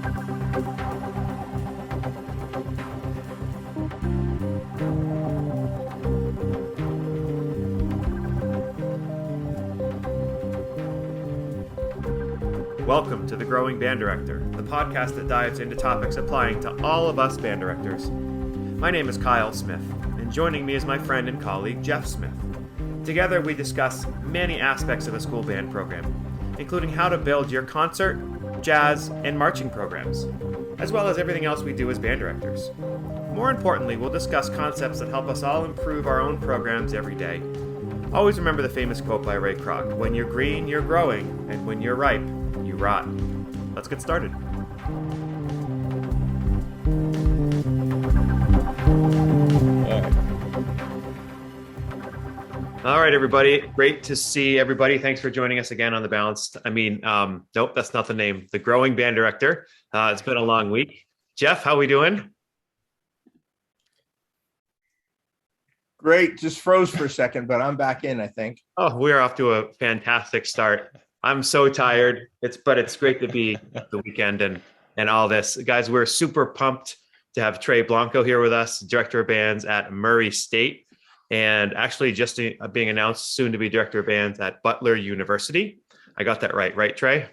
Welcome to The Growing Band Director, the podcast that dives into topics applying to all of us band directors. My name is Kyle Smith, and joining me is my friend and colleague, Jeff Smith. Together, we discuss many aspects of a school band program, including how to build your concert, jazz, and marching programs, as well as everything else we do as band directors. More importantly, we'll discuss concepts that help us all improve our own programs every day. Always remember the famous quote by Ray Kroc, "When you're green, you're growing, and when you're ripe, you rot." Let's get started. All right, everybody. Great to see everybody. Thanks for joining us again on the Balanced. Nope, that's not the name. The Growing Band Director. It's been a long week. Jeff, how we doing? Great. Just froze for a second, but I'm back in, I think. Oh, we are off to a fantastic start. I'm so tired. It's great to be at the weekend and all this. Guys, we're super pumped to have Trae Blanco here with us, Director of Bands at Murray State, and actually just being announced soon to be Director of Bands at Butler University. I got that right, Trae?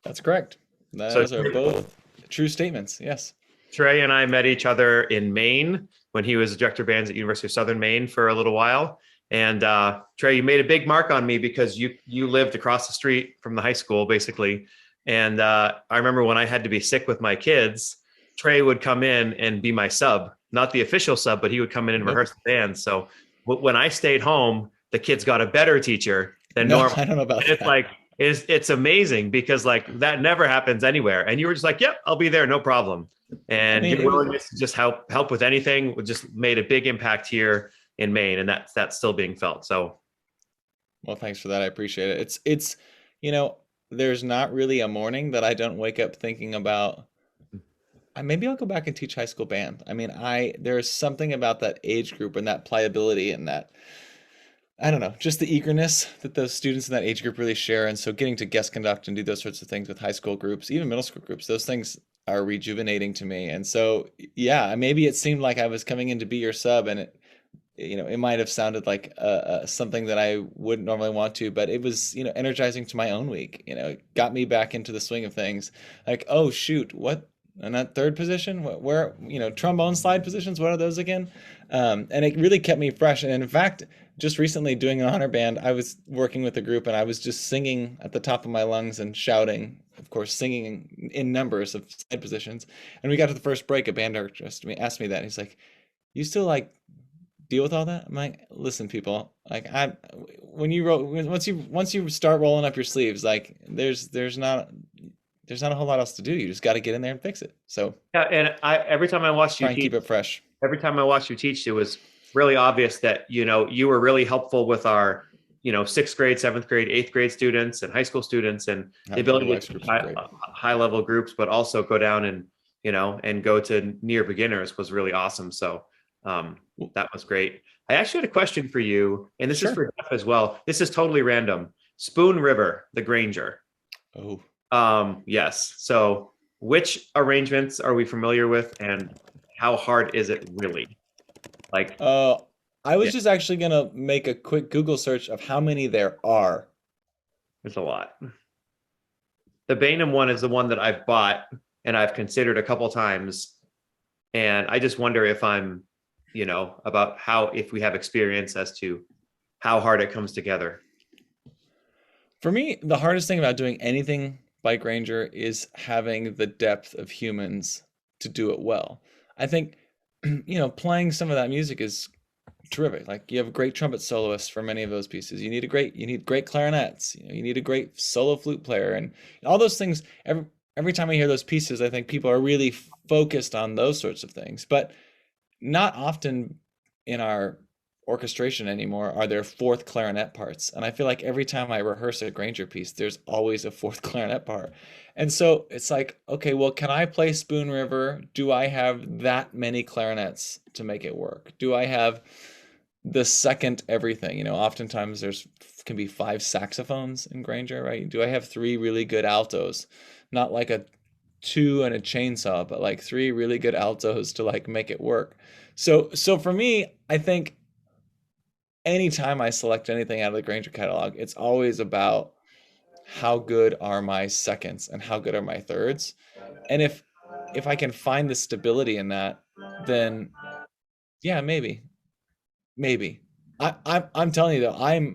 That's correct. Those are both true statements, yes. Trae and I met each other in Maine when he was Director of Bands at University of Southern Maine for a little while. And Trae, you made a big mark on me because you lived across the street from the high school, basically. And I remember when I had to be sick with my kids, Trae would come in and be my sub, not the official sub, but he would come in and rehearse the band. So when I stayed home, the kids got a better teacher than normal. I don't know about it's that. Like, it's amazing because like that never happens anywhere. And you were just like, yep, I'll be there, no problem. And your willingness to just help with anything just made a big impact here in Maine, and that's still being felt. So, well, thanks for that. I appreciate it. It's there's not really a morning that I don't wake up thinking about. Maybe I'll go back and teach high school band. There's something about that age group and that pliability and that, I don't know, just the eagerness that those students in that age group really share. And so getting to guest conduct and do those sorts of things with high school groups, even middle school groups, those things are rejuvenating to me. And so, yeah, maybe it seemed like I was coming in to be your sub, and it might have sounded like something that I wouldn't normally want to, but it was, energizing to my own week. It got me back into the swing of things. Like, oh shoot, what? And that third position, where, trombone slide positions, what are those again? And it really kept me fresh. And in fact, just recently doing an honor band, I was working with a group and I was just singing at the top of my lungs and shouting, of course, singing in numbers of slide positions. And we got to the first break, a band director asked me that. He's like, "You still deal with all that?" I'm like, "Listen, people, like once you start rolling up your sleeves, like there's not a whole lot else to do. You just got to get in there and fix it." So yeah, and every time I watched you teach, keep it fresh. Every time I watched you teach, it was really obvious that you were really helpful with our 6th grade, 7th grade, 8th grade students and high school students, and the ability to high level groups, but also go down and go to near beginners was really awesome. So that was great. I actually had a question for you, and this is for Jeff as well. This is totally random. Spoon River, the Granger. Oh. Yes. So which arrangements are we familiar with, and how hard is it really? I was just actually going to make a quick Google search of how many there are. There's a lot. The Bainham one is the one that I've bought and I've considered a couple times. And I just wonder if I'm, about if we have experience as to how hard it comes together. For me, the hardest thing about doing anything by Granger is having the depth of humans to do it well. I think, playing some of that music is terrific. Like, you have a great trumpet soloist for many of those pieces. You need great clarinets. You need a great solo flute player, and all those things. Every time I hear those pieces, I think people are really focused on those sorts of things. But not often in our orchestration anymore are there 4th clarinet parts. And I feel like every time I rehearse a Granger piece, there's always a 4th clarinet part. And so it's like, okay, well, can I play Spoon River? Do I have that many clarinets to make it work? Do I have the second everything? Oftentimes can be 5 saxophones in Granger, right? Do I have 3 really good altos? Not like a two and a chainsaw, but like three really good altos to like make it work. So for me, I think anytime I select anything out of the Granger catalog, it's always about how good are my seconds and how good are my thirds. And if I can find the stability in that, then yeah, maybe. I'm telling you though,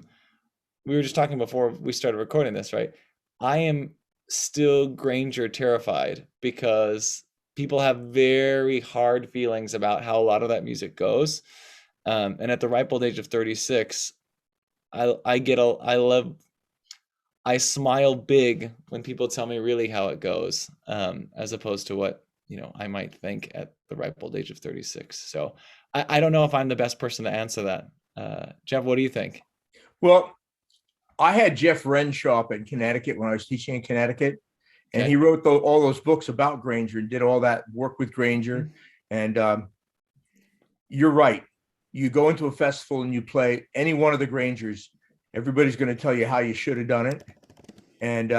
we were just talking before we started recording this, right? I am still Granger terrified because people have very hard feelings about how a lot of that music goes. And at the ripe old age of 36, I smile big when people tell me really how it goes, as opposed to what, I might think at the ripe old age of 36. So I don't know if I'm the best person to answer that. Jeff, what do you think? Well, I had Jeff Renshaw up in Connecticut when I was teaching in Connecticut, and he Okay. wrote all those books about Granger and did all that work with Granger. And you're right. You go into a festival and you play any one of the Grangers, everybody's going to tell you how you should have done it. And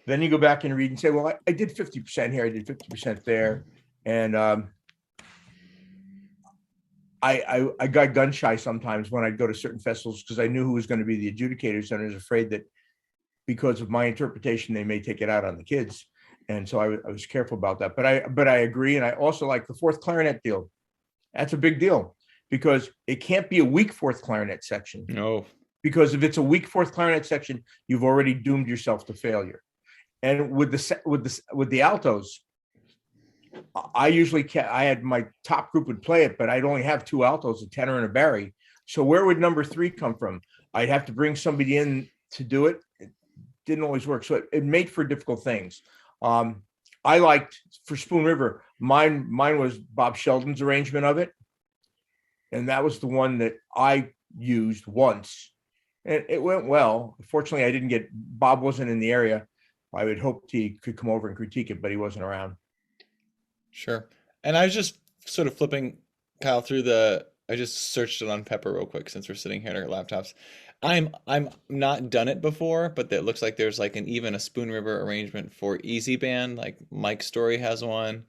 then you go back and read and say, well, I did 50% here, I did 50% there. And I got gun shy sometimes when I'd go to certain festivals because I knew who was going to be the adjudicators, and I was afraid that because of my interpretation, they may take it out on the kids. And so I was careful about that. But I agree. And I also like the fourth clarinet deal. That's a big deal because it can't be a weak fourth clarinet section. No. Because if it's a weak fourth clarinet section, you've already doomed yourself to failure. And with the altos, I had my top group would play it, but I'd only have two altos, a tenor and a bari. So where would number three come from? I'd have to bring somebody in to do it. It didn't always work. So it made for difficult things. I liked for Spoon River, mine was Bob Sheldon's arrangement of it. And that was the one that I used once. And it went well. Fortunately, Bob wasn't in the area. I would hope he could come over and critique it, but he wasn't around. Sure. And I was just sort of flipping Kyle through I just searched it on Pepper real quick since we're sitting here at our laptops. I'm not done it before, but it looks like there's like even a Spoon River arrangement for Easy Band, like Mike Story has one.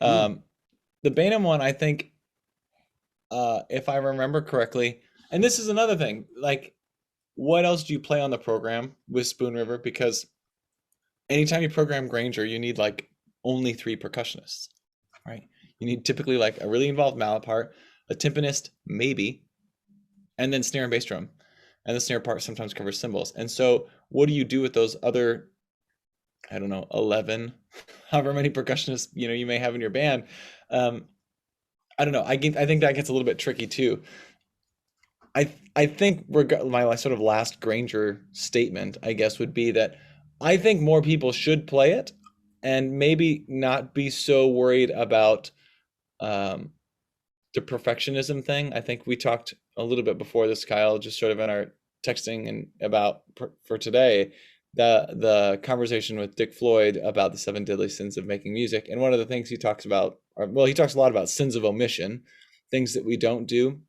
The Bainham one, I think, if I remember correctly, and this is another thing, like what else do you play on the program with Spoon River? Because anytime you program Granger, you need like only three percussionists, right? You need typically like a really involved mallet part, a timpanist, maybe, and then snare and bass drum. And the snare part sometimes covers cymbals. And so what do you do with those other, I don't know, 11, however many percussionists, you may have in your band? I don't know. I think that gets a little bit tricky too. I think my sort of last Granger statement, I guess, would be that I think more people should play it and maybe not be so worried about the perfectionism thing. I think we talked a little bit before this, Kyle, just sort of in our texting and about for today, the conversation with Dick Floyd about the 7 deadly sins of making music. And one of the things he talks about, he talks a lot about sins of omission, things that we don't do.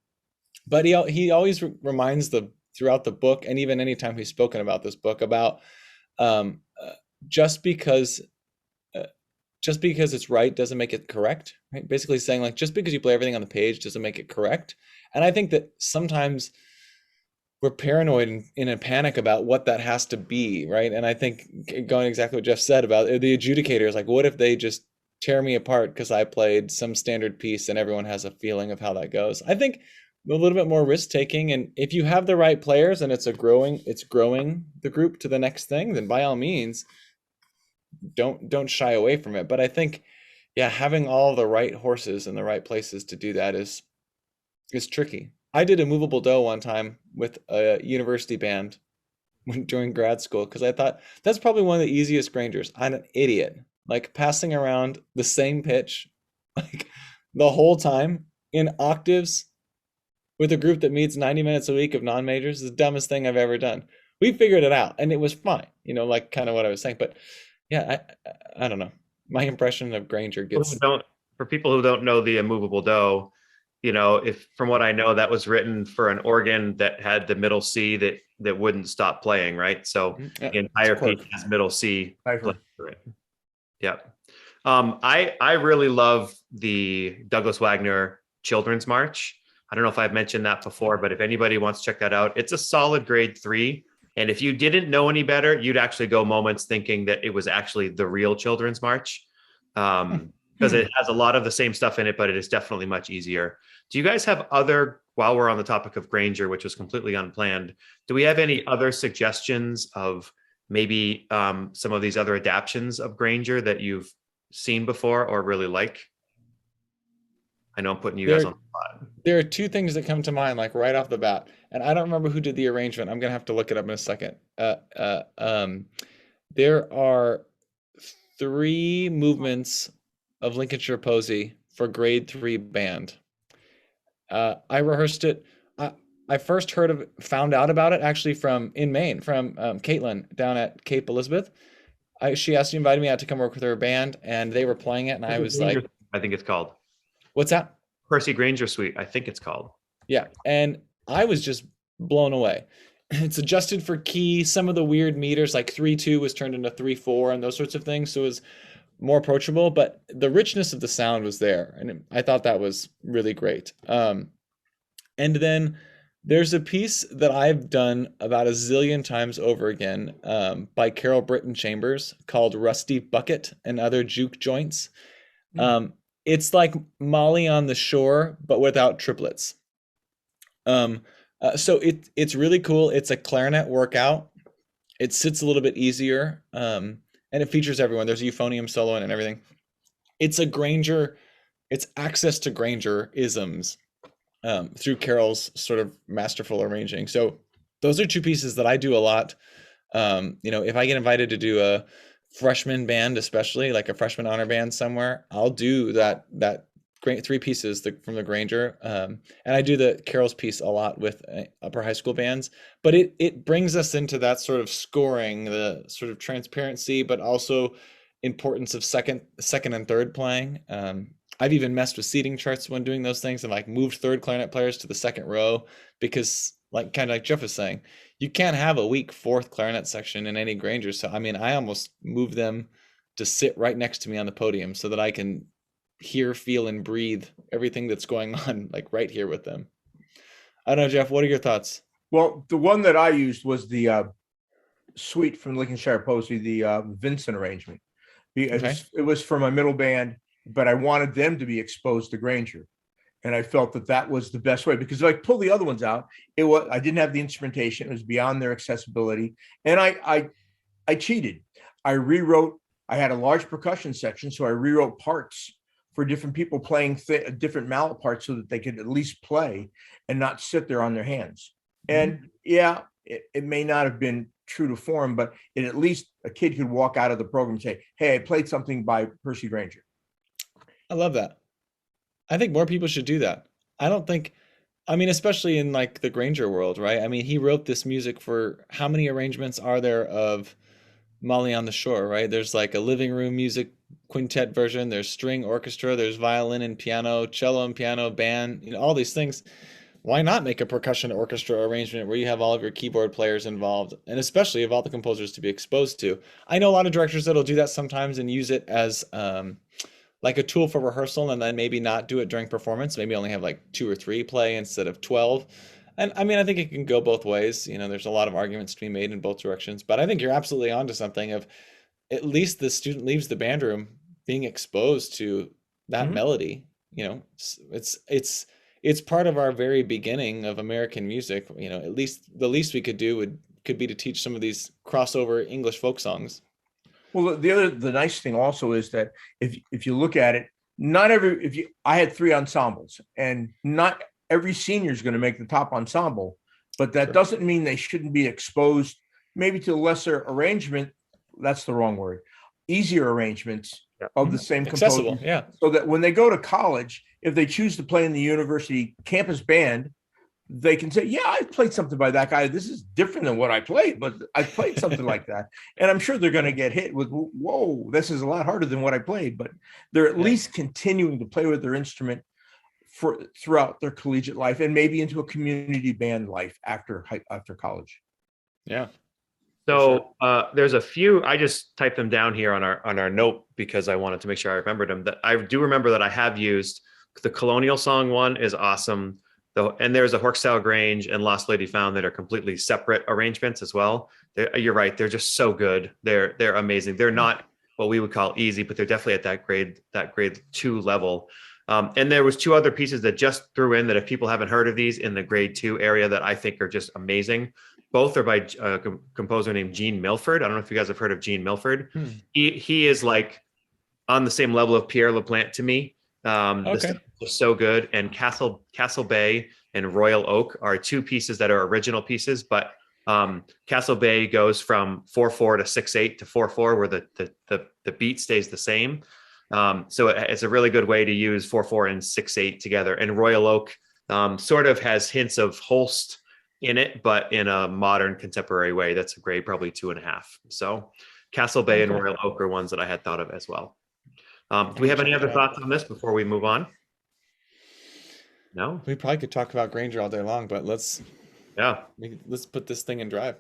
But he always reminds throughout the book, and even anytime he's spoken about this book, about just because it's right doesn't make it correct, right? Basically saying like, just because you play everything on the page doesn't make it correct. And I think that sometimes we're paranoid and in a panic about what that has to be, right? And I think going exactly what Jeff said about the adjudicators, like what if they just tear me apart because I played some standard piece and everyone has a feeling of how that goes? I think a little bit more risk taking, and if you have the right players and it's growing the group to the next thing, then by all means don't shy away from it. But I think, yeah, having all the right horses in the right places to do that is tricky. I did a movable dough one time with a university band during grad school because I thought that's probably one of the easiest Grangers. I'm an idiot, like passing around the same pitch like the whole time in octaves with a group that meets 90 minutes a week of non-majors is the dumbest thing I've ever done. We figured it out and it was fine, like kind of what I was saying. But yeah, I don't know. My impression of Granger gets. For people who don't know the immovable dough, if from what I know, that was written for an organ that had the middle C that wouldn't stop playing, right? So the entire piece has middle C. Cipher. Yeah. I really love the Douglas Wagner Children's March. I don't know if I've mentioned that before, but if anybody wants to check that out, it's a solid grade 3. And if you didn't know any better, you'd actually go moments thinking that it was actually the real Children's March, because it has a lot of the same stuff in it, but it is definitely much easier. Do you guys have other, while we're on the topic of Granger, which was completely unplanned, do we have any other suggestions of maybe some of these other adaptions of Granger that you've seen before or really like? I know I'm putting you guys on There, the spot. there are two things that come to mind, like right off the bat, and I don't remember who did the arrangement. I'm gonna have to look it up in a second. There are three movements of Lincolnshire Posy for grade 3 band. I rehearsed it. I first found out about it actually from in Maine, from Caitlin down at Cape Elizabeth. She invited me out to come work with her band, and they were playing it, and I was Granger, like, I think it's called "What's that?" Percy Granger Suite. I think it's called. Yeah, and I was just blown away. It's adjusted for key. Some of the weird meters, like 3/2, was turned into 3/4, and those sorts of things. So it was more approachable, but the richness of the sound was there, and I thought that was really great. And then there's a piece that I've done about a zillion times over again, by Carol Britton Chambers, called Rusty Bucket and Other Juke Joints. It's like Molly on the Shore, but without triplets. So it's really cool. It's a clarinet workout. It sits a little bit easier, and it features everyone. There's a euphonium solo in it and everything. It's a Granger. It's access to Granger isms through Carol's sort of masterful arranging. So those are two pieces that I do a lot. If I get invited to do a freshman band, especially like a freshman honor band somewhere, I'll do that great 3 pieces from the Granger. And I do the Carol's piece a lot with upper high school bands, but it brings us into that sort of scoring, the sort of transparency, but also importance of second and third playing. I've even messed with seating charts when doing those things, and like moved third clarinet players to the second row, because like kind of like Jeff was saying, you can't have a weak fourth clarinet section in any Granger. So I mean, I almost move them to sit right next to me on the podium so that I can hear, feel, and breathe everything that's going on, like right here with them. I don't know, Jeff, what are your thoughts? Well, the one that I used was the suite from Lincolnshire Posy, the Vincent arrangement. Okay. It was for my middle band, but I wanted them to be exposed to Granger. And I felt that was the best way, because if I pull the other ones out, I didn't have the instrumentation. It was beyond their accessibility. And I cheated. I had a large percussion section, so I rewrote parts for different people playing different mallet parts so that they could at least play and not sit there on their hands. And yeah, it may not have been true to form, but at least a kid could walk out of the program and say, "Hey, I played something by Percy Granger." I love that. I think more people should do that. I mean, especially in like the Granger world, right? I mean, he wrote this music for, how many arrangements are there of Molly on the Shore, right? There's like a living room music quintet version, there's string orchestra, there's violin and piano, cello and piano, band, all these things. Why not make a percussion orchestra arrangement where you have all of your keyboard players involved, and especially of all the composers to be exposed to? I know a lot of directors that'll do that sometimes and use it as like a tool for rehearsal, and then maybe not do it during performance. Maybe only have like 2 or 3 play instead of 12. And I mean, I think it can go both ways. There's a lot of arguments to be made in both directions, but I think you're absolutely onto something. Of at least the student leaves the band room being exposed to that melody. It's part of our very beginning of American music. At least the least we could do could be to teach some of these crossover English folk songs. Well, the nice thing also is that if you look at it, I had 3 ensembles, and not every senior is going to make the top ensemble, but that doesn't mean they shouldn't be exposed maybe to lesser arrangement. That's the wrong word. Easier arrangements of the same accessible, composer, yeah. so that when they go to college, if they choose to play in the university campus band, they can say, "Yeah, I played something by that guy. This is different than what I played, but I played something like that." And I'm sure they're going to get hit with, "Whoa, this is a lot harder than what I played." But they're at least continuing to play with their instrument throughout their collegiate life, and maybe into a community band life after college. Yeah. For sure. So there's a few. I just typed them down here on our note because I wanted to make sure I remembered them. That I do remember that I have used. The Colonial Song one is awesome. Though, and there's a Horkstyle Grange and Lost Lady Found that are completely separate arrangements as well. You're right. They're just so good. They're amazing. They're not what we would call easy, but they're definitely at that grade 2 level. And there was two other pieces that just threw in that if people haven't heard of these in the grade 2 area that I think are just amazing. Both are by a composer named Gene Milford. I don't know if you guys have heard of Gene Milford. He is like on the same level of Pierre LaPlante to me. The Okay. stuff is so good. And Castle Bay and Royal Oak are two pieces that are original pieces, but Castle Bay goes from 4/4 to 6/8 to 4/4, where the beat stays the same. So it's a really good way to use 4/4 and 6/8 together. And Royal Oak sort of has hints of Holst in it, but in a modern contemporary way. That's a grade probably 2.5. So Castle Bay and Okay. Royal Oak are ones that I had thought of as well. Do I'm we gonna have any check other that out. thoughts on this before we move on? No? We probably could talk about Granger all day long, but Yeah. let's put this thing in drive.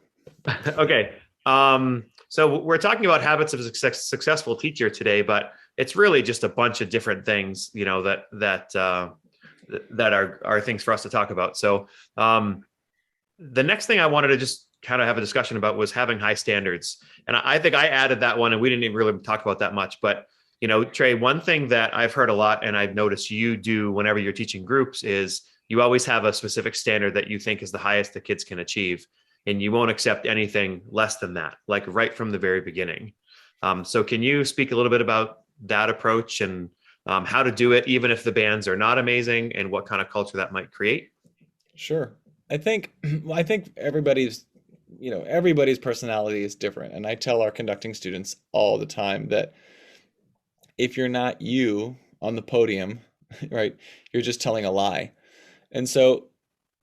Okay. So we're talking about habits of a successful teacher today, but it's really just a bunch of different things, that are things for us to talk about. So the next thing I wanted to just kind of have a discussion about was having high standards. And I think I added that one, and we didn't even really talk about that much. But, Trae, one thing that I've heard a lot, and I've noticed you do whenever you're teaching groups, is you always have a specific standard that you think is the highest the kids can achieve. And you won't accept anything less than that, like right from the very beginning. So can you speak a little bit about that approach and how to do it, even if the bands are not amazing, and what kind of culture that might create? Sure. I think everybody's personality is different. And I tell our conducting students all the time that if you're not you on the podium, right, you're just telling a lie. And so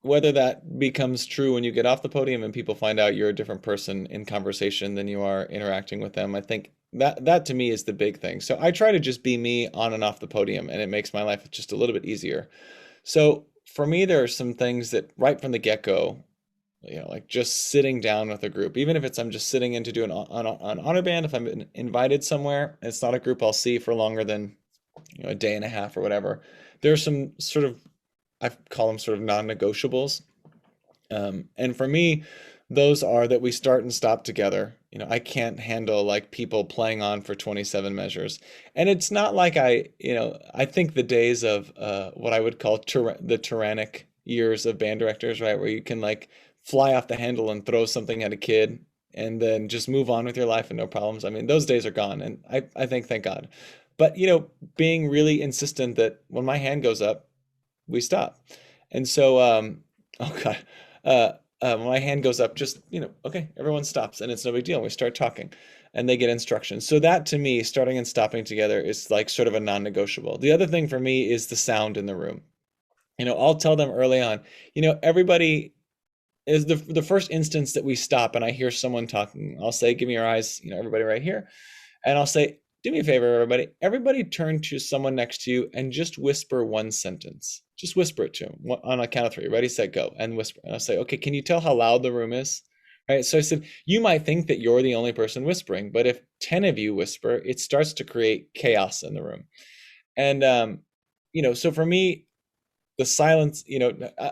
whether that becomes true when you get off the podium and people find out you're a different person in conversation than you are interacting with them, I think that to me is the big thing. So I try to just be me on and off the podium, and it makes my life just a little bit easier. So for me, there are some things that right from the get-go, like just sitting down with a group, even if I'm just sitting in to do an honor band, if I'm invited somewhere, it's not a group I'll see for longer than a day and a half or whatever. There's some sort of, I call them sort of non-negotiables. And for me, those are that we start and stop together. I can't handle like people playing on for 27 measures. And it's not like I think the days of what I would call the tyrannic years of band directors, right, where you can like fly off the handle and throw something at a kid and then just move on with your life and no problems. I mean, those days are gone, and I think thank God. But being really insistent that when my hand goes up, we stop. And so, oh God, when my hand goes up, just, okay, everyone stops and it's no big deal. And we start talking and they get instructions. So that to me, starting and stopping together is like sort of a non-negotiable. The other thing for me is the sound in the room. I'll tell them early on, everybody is the first instance that we stop and I hear someone talking, I'll say, give me your eyes, everybody right here. And I'll say, do me a favor, everybody turn to someone next to you and just whisper one sentence. Just whisper it to them on a count of 3. Ready, set, go, and whisper. And I'll say, okay, can you tell how loud the room is? Right. So I said, you might think that you're the only person whispering, but if 10 of you whisper, it starts to create chaos in the room. And, so for me, the silence,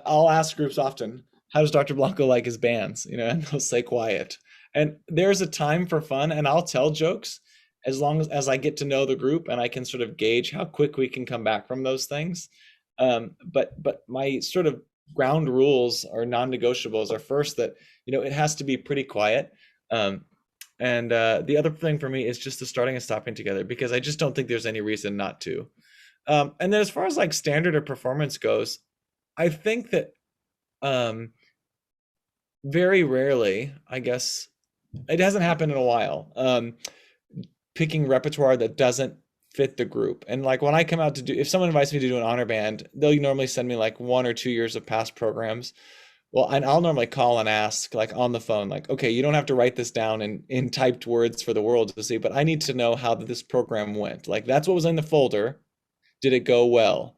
I'll ask groups often, how does Dr. Blanco like his bands? And they'll say quiet. And there's a time for fun, and I'll tell jokes as long as I get to know the group and I can sort of gauge how quick we can come back from those things. But my sort of ground rules or non-negotiables are first that, it has to be pretty quiet. And the other thing for me is just the starting and stopping together, because I just don't think there's any reason not to. And then as far as like standard or performance goes, I think that very rarely, I guess, it hasn't happened in a while, picking repertoire that doesn't fit the group. And like when I come out to do, if someone invites me to do an honor band, they'll normally send me like 1 or 2 years of past programs. Well, and I'll normally call and ask like on the phone, like, okay, you don't have to write this down in typed words for the world to see, but I need to know how this program went. Like that's what was in the folder. Did it go well?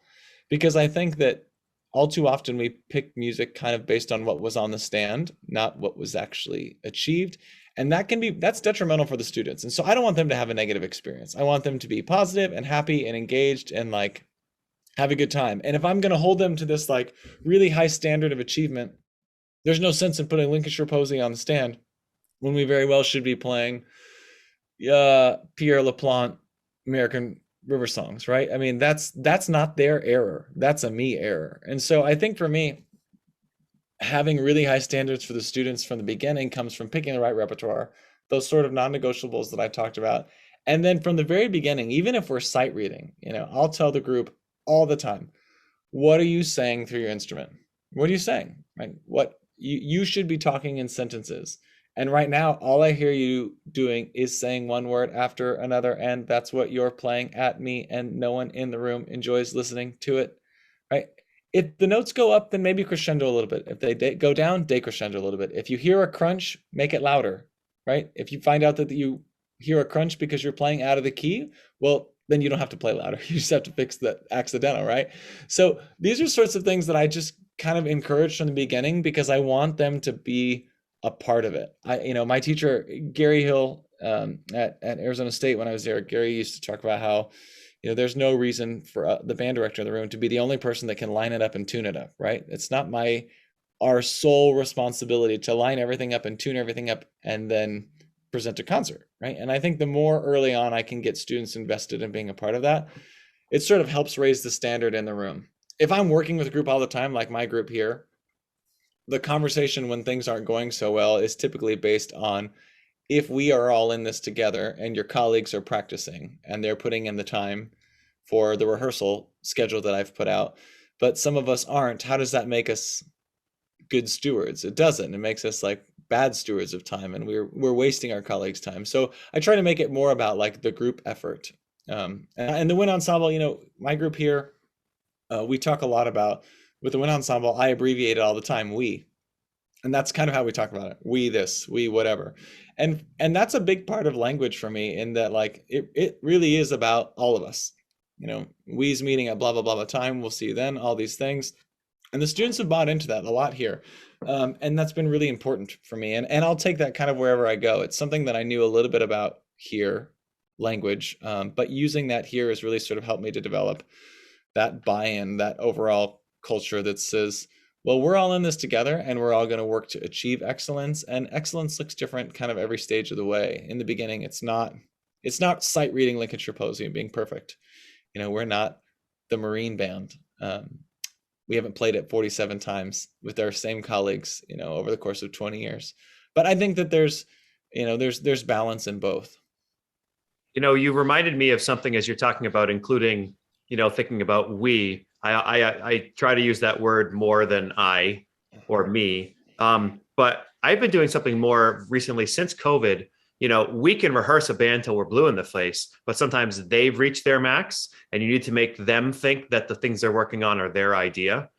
Because I think that all too often we pick music kind of based on what was on the stand, not what was actually achieved. And that's detrimental for the students. And so I don't want them to have a negative experience. I want them to be positive and happy and engaged and like have a good time. And if I'm going to hold them to this like really high standard of achievement, there's no sense in putting Lincolnshire Posey on the stand when we very well should be playing Pierre LaPlante American River songs, right? I mean, that's not their error. That's a me error. And so I think for me, having really high standards for the students from the beginning comes from picking the right repertoire, those sort of non-negotiables that I talked about. And then from the very beginning, even if we're sight reading, I'll tell the group all the time, what are you saying through your instrument? What are you saying? Right? What you should be talking in sentences. And right now, all I hear you doing is saying one word after another, and that's what you're playing at me, and no one in the room enjoys listening to it, right? If the notes go up, then maybe crescendo a little bit. If they go down, decrescendo a little bit. If you hear a crunch, make it louder, right? If you find out that you hear a crunch because you're playing out of the key, well, then you don't have to play louder. You just have to fix the accidental, right? So these are sorts of things that I just kind of encourage from the beginning because I want them to be a part of it. My teacher, Gary Hill, at Arizona State, when I was there, Gary used to talk about how, there's no reason for the band director in the room to be the only person that can line it up and tune it up, right? It's not our sole responsibility to line everything up and tune everything up and then present a concert, right? And I think the more early on I can get students invested in being a part of that, it sort of helps raise the standard in the room. If I'm working with a group all the time, like my group here, the conversation when things aren't going so well is typically based on if we are all in this together and your colleagues are practicing and they're putting in the time for the rehearsal schedule that I've put out, but some of us aren't, how does that make us good stewards? It doesn't. It makes us like bad stewards of time, and we're wasting our colleagues' time. So I try to make it more about like the group effort. And the wind ensemble, my group here, we talk a lot about, with the wind ensemble, I abbreviate it all the time, we. And that's kind of how we talk about it. We this, we whatever. And that's a big part of language for me, in that like it really is about all of us. We's meeting at blah blah blah blah time. We'll see you then. All these things, and the students have bought into that a lot here, and that's been really important for me. And I'll take that kind of wherever I go. It's something that I knew a little bit about here, language, but using that here has really sort of helped me to develop that buy-in, that overall culture that says, well, we're all in this together and we're all going to work to achieve excellence. And excellence looks different kind of every stage of the way. In the beginning, it's not sight reading Lincolnshire Posey and being perfect. We're not the Marine band. We haven't played it 47 times with our same colleagues, over the course of 20 years. But I think that there's balance in both. You reminded me of something as you're talking about including, thinking about we. I try to use that word more than I or me. But I've been doing something more recently since COVID. We can rehearse a band till we're blue in the face, but sometimes they've reached their max and you need to make them think that the things they're working on are their idea.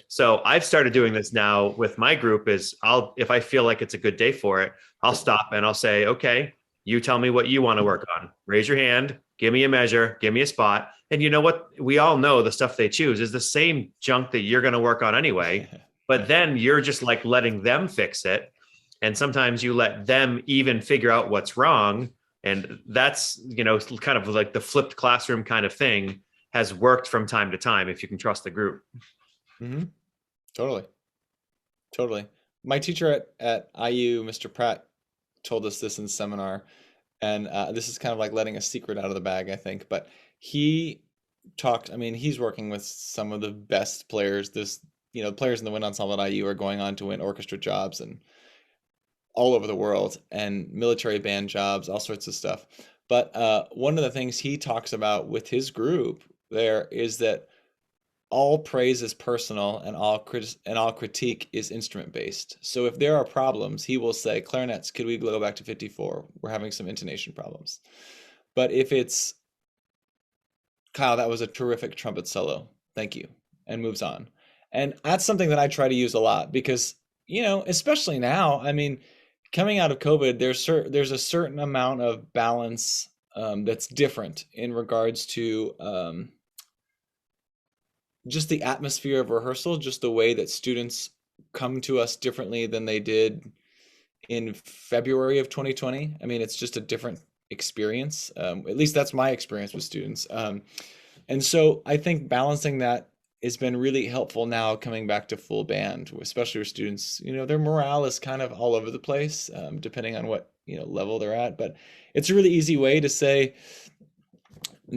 So I've started doing this now with my group is if I feel like it's a good day for it, I'll stop and I'll say, okay, you tell me what you want to work on. Raise your hand, give me a measure, give me a spot. And you know what? We all know the stuff they choose is the same junk that you're going to work on anyway, but then you're just like letting them fix it. And sometimes you let them even figure out what's wrong. And that's, kind of like the flipped classroom kind of thing has worked from time to time if you can trust the group. Mm-hmm. Totally. My teacher at IU, Mr. Pratt, told us this in seminar. And this is kind of like letting a secret out of the bag, I think. But he talked, he's working with some of the best players. Players in the wind ensemble at IU are going on to win orchestra jobs and all over the world, and military band jobs, all sorts of stuff. But one of the things he talks about with his group there is that all praise is personal and all critique is instrument based. So if there are problems, he will say, clarinets, could we go back to 54? We're having some intonation problems. But if it's, Kyle, that was a terrific trumpet solo, thank you, and moves on. And that's something that I try to use a lot because, especially now, coming out of COVID, there's a certain amount of balance that's different in regards to just the atmosphere of rehearsal, just the way that students come to us differently than they did in February of 2020. I mean, it's just a different experience. At least that's my experience with students. And so I think balancing that has been really helpful now coming back to full band, especially with students. Their morale is kind of all over the place, depending on what, level they're at. But it's a really easy way to say,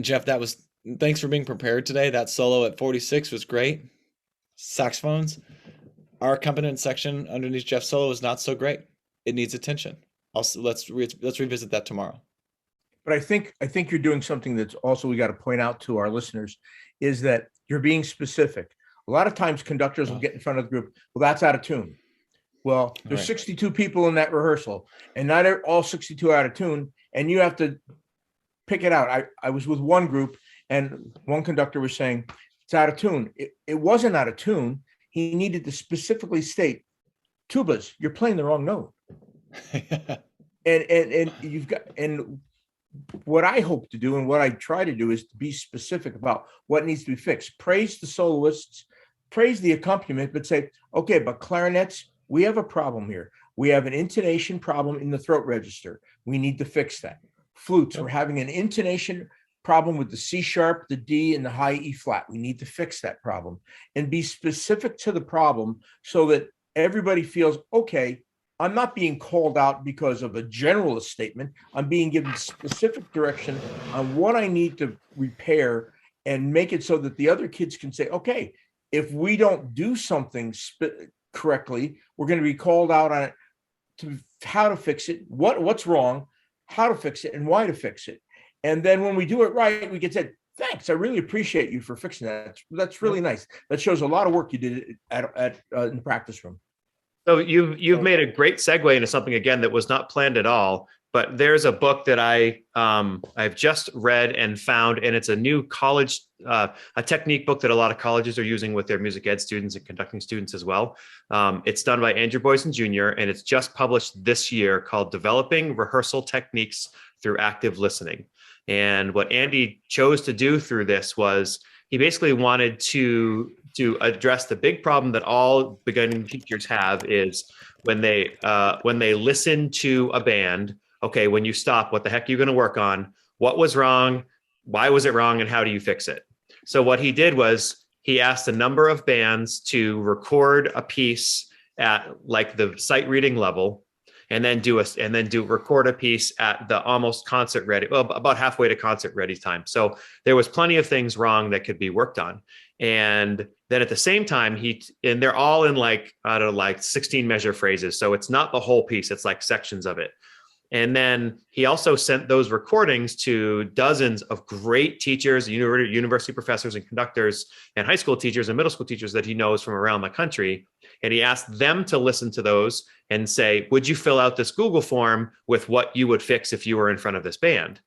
Jeff, thanks for being prepared today. That solo at 46 was great. Saxophones. Our accompaniment section underneath Jeff's solo is not so great. It needs attention. Let's revisit that tomorrow. But I think you're doing something that's also we got to point out to our listeners is that you're being specific. A lot of times conductors will get in front of the group. Well, that's out of tune. Well, there's Right. 62 people in that rehearsal, and not all 62 are out of tune, and you have to pick it out. I was with one group, and one conductor was saying it's out of tune. It wasn't out of tune. He needed to specifically state, tubas, you're playing the wrong note. And you've got, and what I hope to do and what I try to do is to be specific about what needs to be fixed. Praise the soloists, praise the accompaniment, but say, okay, but clarinets, we have a problem here. We have an intonation problem in the throat register. We need to fix that. Flutes, we're having an intonation problem with the C sharp, the D, and the high E flat. We need to fix that problem and be specific to the problem so that everybody feels, okay, I'm not being called out because of a generalist statement. I'm being given specific direction on what I need to repair and make it so that the other kids can say, okay, if we don't do something correctly, we're going to be called out on it to how to fix it, what's wrong, how to fix it, and why to fix it. And then when we do it right, we get said, thanks, I really appreciate you for fixing that. That's really nice. That shows a lot of work you did in the practice room. So you've made a great segue into something again that was not planned at all. But there's a book that I've just read and found, and it's a new college a technique book that a lot of colleges are using with their music ed students and conducting students as well. It's done by Andrew Boyson Jr. and it's just published this year, called "Developing Rehearsal Techniques Through Active Listening." And what Andy chose to do through this was he basically wanted to address the big problem that all beginning teachers have is when they listen to a band. Okay, when you stop, what the heck are you going to work on? What was wrong? Why was it wrong? And how do you fix it? So what he did was he asked a number of bands to record a piece at like the sight reading level, and then record a piece at the almost concert ready, well, about halfway to concert ready time. So there was plenty of things wrong that could be worked on. And then at the same time, and they're all in like 16 measure phrases. So it's not the whole piece, it's like sections of it. And then he also sent those recordings to dozens of great teachers, university professors and conductors, and high school teachers and middle school teachers that he knows from around the country. And he asked them to listen to those and say, would you fill out this Google form with what you would fix if you were in front of this band?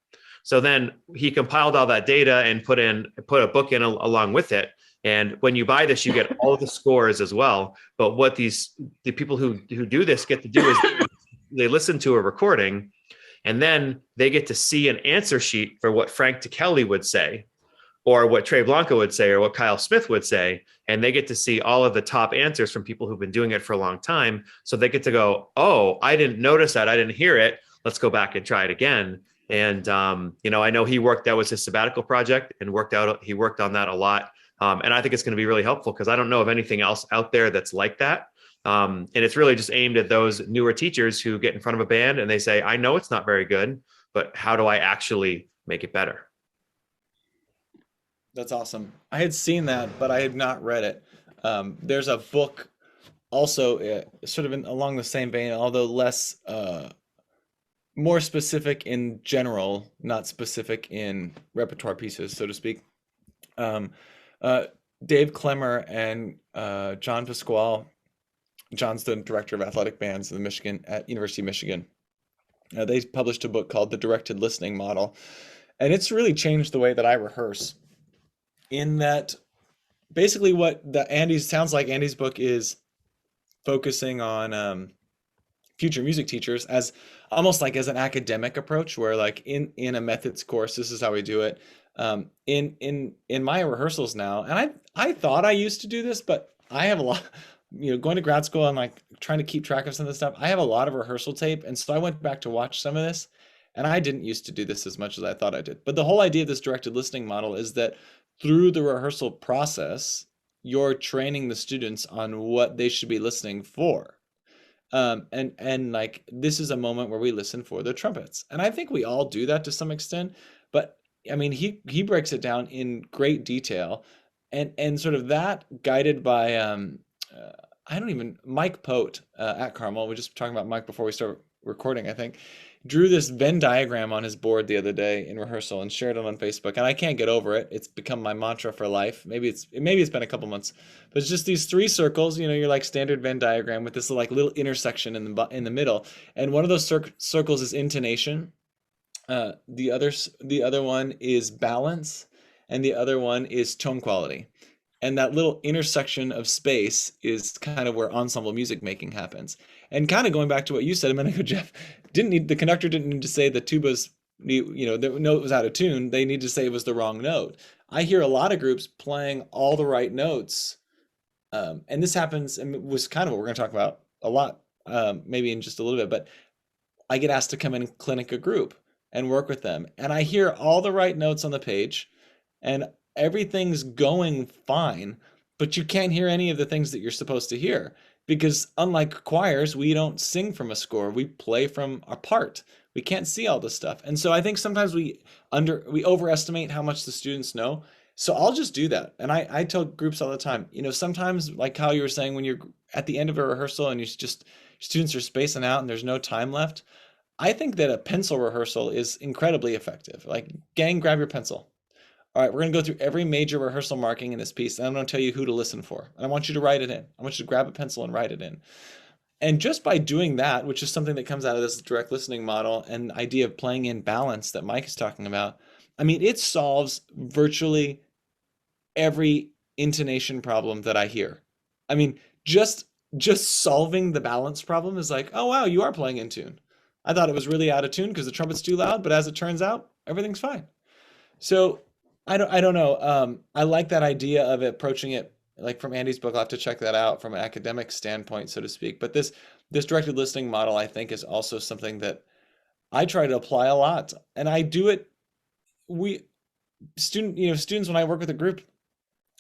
So then he compiled all that data and put a book in along with it. And when you buy this, you get all of the scores as well. But what the people who do this get to do is they listen to a recording, and then they get to see an answer sheet for what Frank Kelly would say, or what Trae Blanco would say, or what Kyle Smith would say. And they get to see all of the top answers from people who've been doing it for a long time. So they get to go, oh, I didn't notice that. I didn't hear it. Let's go back and try it again. And, I know that was his sabbatical project, and he worked on that a lot. And I think it's going to be really helpful because I don't know of anything else out there that's like that. And it's really just aimed at those newer teachers who get in front of a band and they say, I know it's not very good, but how do I actually make it better? That's awesome. I had seen that, but I had not read it. There's a book also sort of along the same vein, although less, more specific in general, not specific in repertoire pieces, so to speak. Dave Klemmer and John Pasquale. John's the director of athletic bands at University of Michigan. They published a book called The Directed Listening Model, and it's really changed the way that I rehearse. In that, basically, sounds like Andy's book is focusing on future music teachers as almost like as an academic approach, where like in a methods course, this is how we do it. In my rehearsals now, and I thought I used to do this, but I have a going to grad school and like trying to keep track of some of this stuff, I have a lot of rehearsal tape. And so I went back to watch some of this, and I didn't used to do this as much as I thought I did. But the whole idea of this directed listening model is that through the rehearsal process, you're training the students on what they should be listening for. And like this is a moment where we listen for the trumpets. And I think we all do that to some extent, but I mean he breaks it down in great detail, and sort of that guided by I don't even Mike Pote at Carmel. We were just talking about Mike before we start recording, I think, drew this Venn diagram on his board the other day in rehearsal and shared it on Facebook, and I can't get over it. It's become my mantra for life. Maybe it's been a couple months, but it's just these three circles. You're like standard Venn diagram with this like little intersection in the middle, and one of those circles is intonation. The other one is balance, and the other one is tone quality. And that little intersection of space is kind of where ensemble music making happens. And kind of going back to what you said a minute ago, Jeff, the conductor didn't need to say the tubas, the note was out of tune. They need to say it was the wrong note. I hear a lot of groups playing all the right notes, and this happens, and was kind of what we're going to talk about a lot, maybe in just a little bit. But I get asked to come in and clinic a group and work with them, and I hear all the right notes on the page, and everything's going fine, but you can't hear any of the things that you're supposed to hear, because unlike choirs, we don't sing from a score, we play from a part. We can't see all this stuff. And so I think sometimes we overestimate how much the students know. So I'll just do that. And I tell groups all the time, sometimes, like how you were saying, when you're at the end of a rehearsal and students are spacing out and there's no time left, I think that a pencil rehearsal is incredibly effective. Like, gang, grab your pencil. All right, we're going to go through every major rehearsal marking in this piece, and I'm going to tell you who to listen for. And I want you to write it in. I want you to grab a pencil and write it in. And just by doing that, which is something that comes out of this direct listening model and idea of playing in balance that Mike is talking about, I mean, it solves virtually every intonation problem that I hear. I mean, just solving the balance problem is like, oh, wow, you are playing in tune. I thought it was really out of tune because the trumpet's too loud, but as it turns out, everything's fine. So I don't know. I like that idea of approaching it like from Andy's book. I'll have to check that out from an academic standpoint, so to speak. But this directed listening model, I think, is also something that I try to apply a lot, and I do it. Students, when I work with a group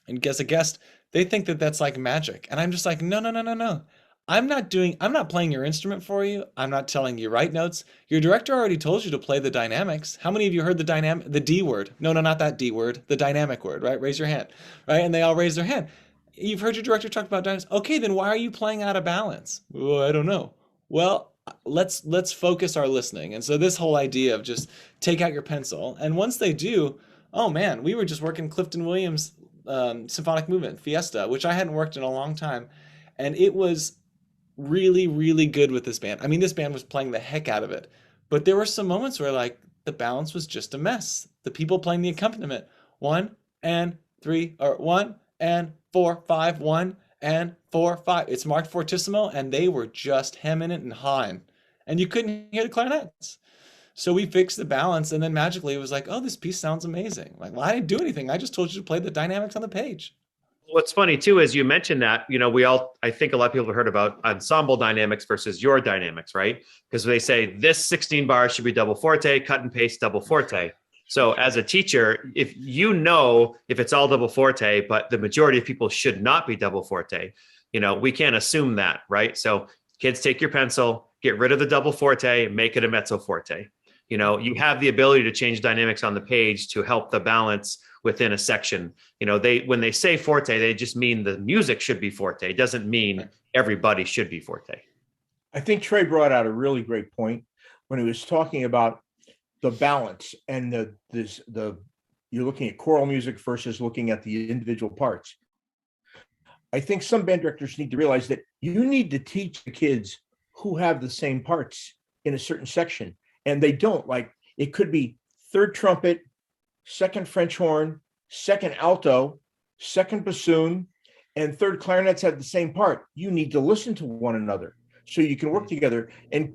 and as a guest, they think that that's like magic, and I'm just like, no, no, no, no, no. I'm not playing your instrument for you. I'm not telling you right notes. Your director already told you to play the dynamics. How many of you heard the D word? No, not that D word, the dynamic word, right? Raise your hand, right? And they all raise their hand. You've heard your director talk about dynamics. Okay, then why are you playing out of balance? Well, I don't know. Well, let's focus our listening. And so this whole idea of just take out your pencil. And once they do, oh man, we were just working Clifton Williams' symphonic movement, Fiesta, which I hadn't worked in a long time. And it was really, really good with this band. I mean, this band was playing the heck out of it, but there were some moments where like the balance was just a mess. The people playing the accompaniment, 1 and 3, or 1 and 4, 5, 1 and 4, 5. It's marked fortissimo, and they were just hemming it and hawing, and you couldn't hear the clarinets. So we fixed the balance, and then magically it was like, oh, this piece sounds amazing. Like, well, I didn't do anything. I just told you to play the dynamics on the page. What's funny too is you mentioned that, I think a lot of people have heard about ensemble dynamics versus your dynamics, right? Because they say this 16 bars should be double forte, cut and paste double forte. So as a teacher, if it's all double forte, but the majority of people should not be double forte, we can't assume that, right? So kids, take your pencil, get rid of the double forte, make it a mezzo forte. You have the ability to change dynamics on the page to help the balance within a section. When they say forte, they just mean the music should be forte. It doesn't mean everybody should be forte. I think Trae brought out a really great point when he was talking about the balance and you're looking at choral music versus looking at the individual parts. I think some band directors need to realize that you need to teach the kids who have the same parts in a certain section, and they don't. Like, it could be third trumpet, second French horn, second alto, second bassoon, and third clarinets have the same part. You need to listen to one another so you can work together. And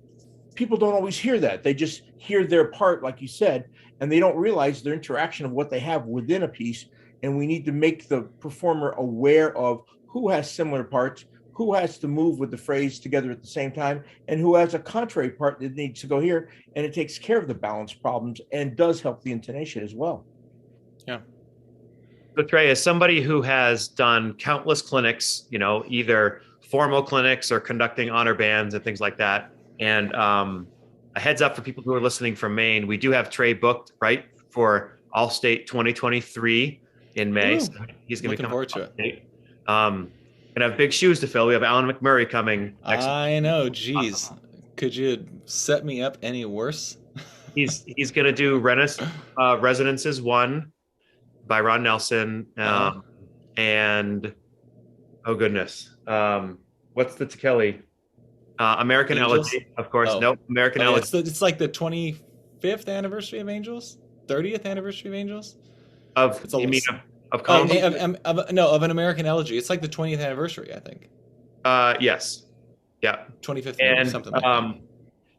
people don't always hear that. They just hear their part, like you said, and they don't realize their interaction of what they have within a piece. And we need to make the performer aware of who has similar parts, who has to move with the phrase together at the same time, and who has a contrary part that needs to go here, and it takes care of the balance problems and does help the intonation as well. Yeah. So Trey, as somebody who has done countless clinics, either formal clinics or conducting honor bands and things like that, and a heads up for people who are listening from Maine, we do have Trey booked, right, for All-State 2023 in May. So he's going to be coming forward to it. And have big shoes to fill. We have Alan McMurray coming next week. I know, geez. Could you set me up any worse? He's going to do Resonances 1 by Ron Nelson. And, oh goodness. What's the Kelly? American Angels? Elegy, of course. Nope, American Elegy. It's like the 25th anniversary of Angels? 30th anniversary of Angels? Of an American Elegy. It's like the 20th anniversary, I think. Yes. Yeah. 25th, and something like that.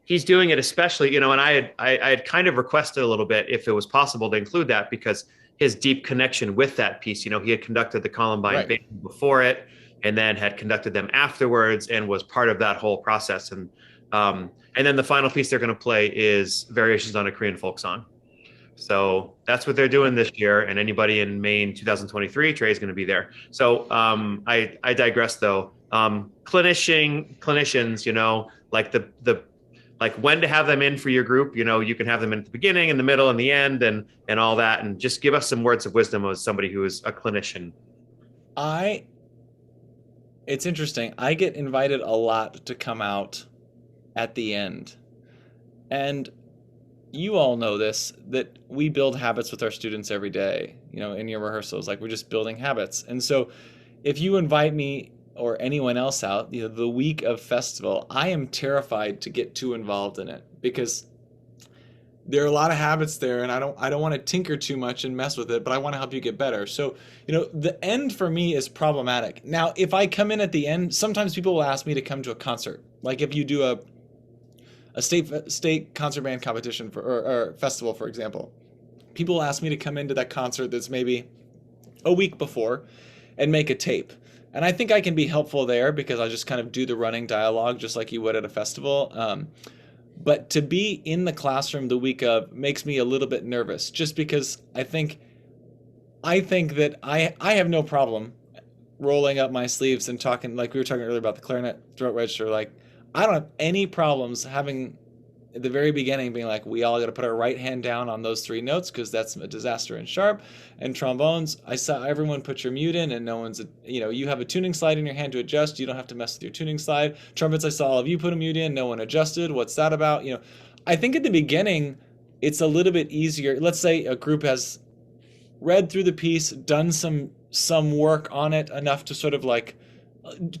He's doing it especially, and I had kind of requested a little bit if it was possible to include that, because his deep connection with that piece, he had conducted the Columbine band before it, and then had conducted them afterwards, and was part of that whole process. And then the final piece they're going to play is Variations on a Korean Folk Song. So that's what they're doing this year. And anybody in Maine 2023, Trey is going to be there. So I digress though. Clinicians, like when to have them in for your group, you can have them in at the beginning, in the middle, and the end, and all that. And just give us some words of wisdom as somebody who is a clinician. It's interesting. I get invited a lot to come out at the end. And you all know this, that we build habits with our students every day, in your rehearsals, like we're just building habits. And so if you invite me or anyone else out, the week of festival, I am terrified to get too involved in it, because there are a lot of habits there, and I don't want to tinker too much and mess with it, but I want to help you get better. So, the end for me is problematic. Now, if I come in at the end, sometimes people will ask me to come to a concert. Like if you do a state concert band competition or festival, for example, people ask me to come into that concert that's maybe a week before and make a tape. And I think I can be helpful there, because I'll just kind of do the running dialogue just like you would at a festival. But to be in the classroom the week of makes me a little bit nervous, just because I think that I have no problem rolling up my sleeves and talking, like we were talking earlier about the clarinet throat register. Like, I don't have any problems having at the very beginning being like, we all got to put our right hand down on those 3 notes, because that's a disaster in sharp. And trombones, I saw everyone put your mute in, and no one's, you have a tuning slide in your hand to adjust. You don't have to mess with your tuning slide. Trumpets, I saw all of you put a mute in. No one adjusted. What's that about? I think at the beginning, it's a little bit easier. Let's say a group has read through the piece, done some work on it enough to sort of like,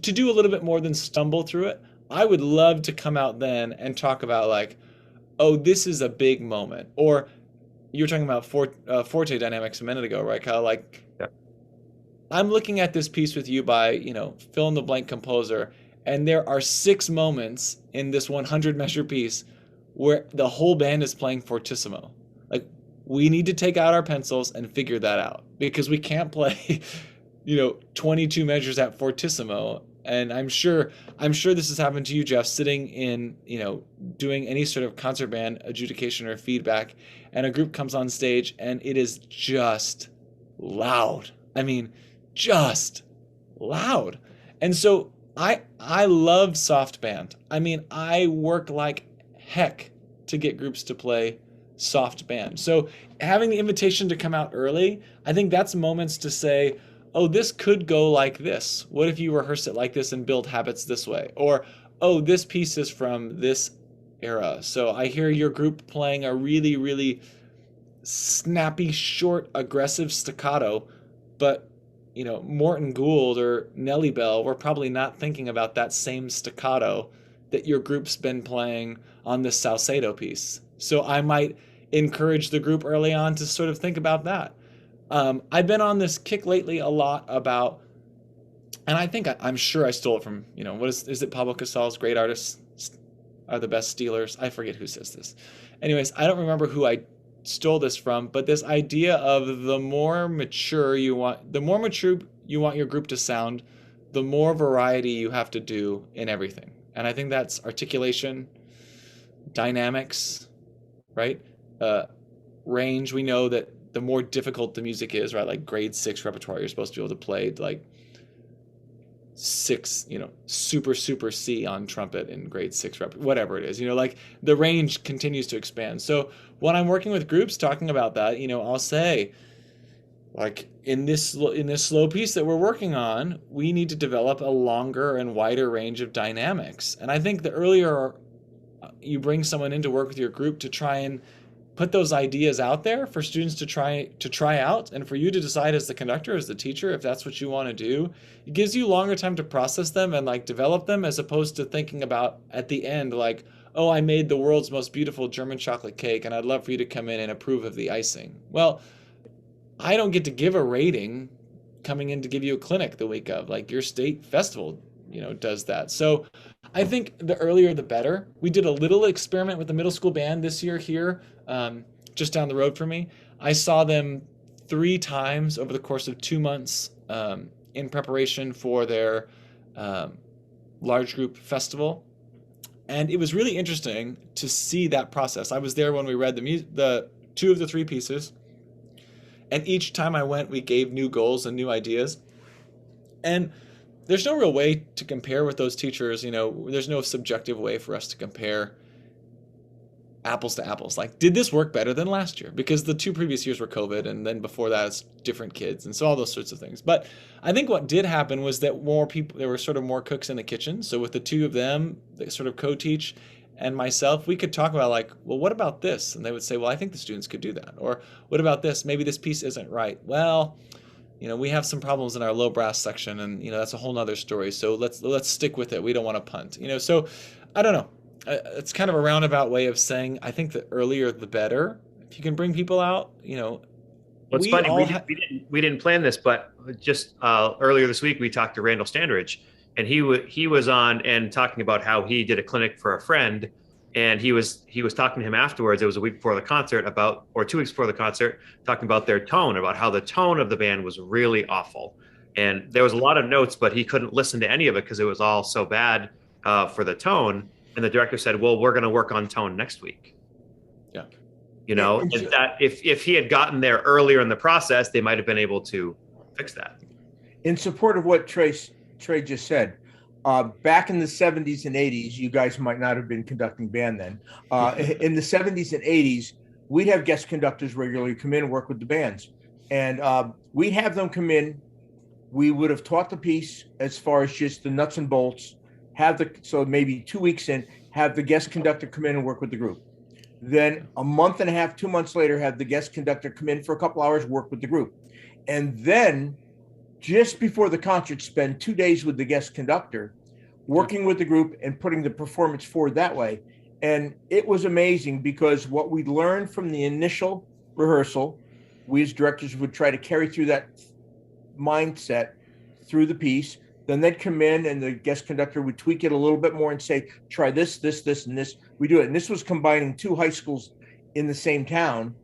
to do a little bit more than stumble through it. I would love to come out then and talk about like, oh, this is a big moment. Or you were talking about forte dynamics a minute ago, right, Kyle? Like, yeah. I'm looking at this piece with you by, fill in the blank composer, and there are 6 moments in this 100 measure piece where the whole band is playing fortissimo. Like, we need to take out our pencils and figure that out, because we can't play, 22 measures at fortissimo. And I'm sure this has happened to you, Jeff, sitting in, doing any sort of concert band adjudication or feedback, and a group comes on stage and it is just loud. I mean, just loud. And so I love soft band. I mean, I work like heck to get groups to play soft band. So having the invitation to come out early, I think that's moments to say, oh, this could go like this. What if you rehearse it like this and build habits this way? Or, oh, this piece is from this era. So I hear your group playing a really, really snappy, short, aggressive staccato, but, Morton Gould or Nellie Bell were probably not thinking about that same staccato that your group's been playing on this Salcedo piece. So I might encourage the group early on to sort of think about that. I've been on this kick lately a lot about, and I think I'm sure I stole it from, what is it Pablo Casal's great artists are the best stealers? I forget who says this. Anyways, I don't remember who I stole this from, but this idea of the more mature you want your group to sound, the more variety you have to do in everything. And I think that's articulation, dynamics, right? Range. We know that the more difficult the music is, right? Like grade 6 repertoire, you're supposed to be able to play like 6, super, super C on trumpet in grade 6 whatever it is, like the range continues to expand. So when I'm working with groups talking about that, I'll say, like in this slow piece that we're working on, we need to develop a longer and wider range of dynamics. And I think the earlier you bring someone in to work with your group to try and put those ideas out there for students to try out, and for you to decide as the conductor, as the teacher, if that's what you want to do, it gives you longer time to process them and like develop them, as opposed to thinking about at the end like, oh, I made the world's most beautiful German chocolate cake and I'd love for you to come in and approve of the icing. Well, I don't get to give a rating coming in to give you a clinic the week of, like your state festival, does that. So I think the earlier the better. We did a little experiment with the middle school band this year here, just down the road from me. I saw them 3 times over the course of 2 months in preparation for their large group festival. And it was really interesting to see that process. I was there when we read the 2 of the 3 pieces. And each time I went, we gave new goals and new ideas. And there's no real way to compare with those teachers. There's no subjective way for us to compare apples to apples. Like, did this work better than last year? Because the 2 previous years were COVID, and then before that it's different kids, and so all those sorts of things. But I think what did happen was that there were sort of more cooks in the kitchen. So with the 2 of them, they sort of co-teach, and myself, we could talk about like, well, what about this? And they would say, well, I think the students could do that. Or what about this? Maybe this piece isn't right. Well, we have some problems in our low brass section, and that's a whole nother story. So let's stick with it. We don't want to punt. So I don't know. It's kind of a roundabout way of saying I think the earlier the better. If you can bring people out, Well, it's funny. We didn't plan this, but just earlier this week we talked to Randall Standards, and he was on and talking about how he did a clinic for a friend. And he was talking to him afterwards. It was a week before the concert or 2 weeks before the concert, talking about their tone, about how the tone of the band was really awful. And there was a lot of notes, but he couldn't listen to any of it because it was all so bad for the tone. And the director said, well, we're going to work on tone next week. Yeah. And that if he had gotten there earlier in the process, they might have been able to fix that. In support of what Trae just said, back in the 70s and 80s, you guys might not have been conducting band then. In the 70s and 80s, we'd have guest conductors regularly come in and work with the bands. And we'd have them come in. We would have taught the piece as far as just the nuts and bolts, so maybe 2 weeks in, have the guest conductor come in and work with the group. Then a month and a half, 2 months later, have the guest conductor come in for a couple hours, work with the group. And then just before the concert, spend 2 days with the guest conductor, working with the group and putting the performance forward that way. And it was amazing because what we learned from the initial rehearsal, we as directors would try to carry through that mindset through the piece. Then they'd come in and the guest conductor would tweak it a little bit more and say, try this, this, this, and this. We do it. And this was combining 2 high schools in the same town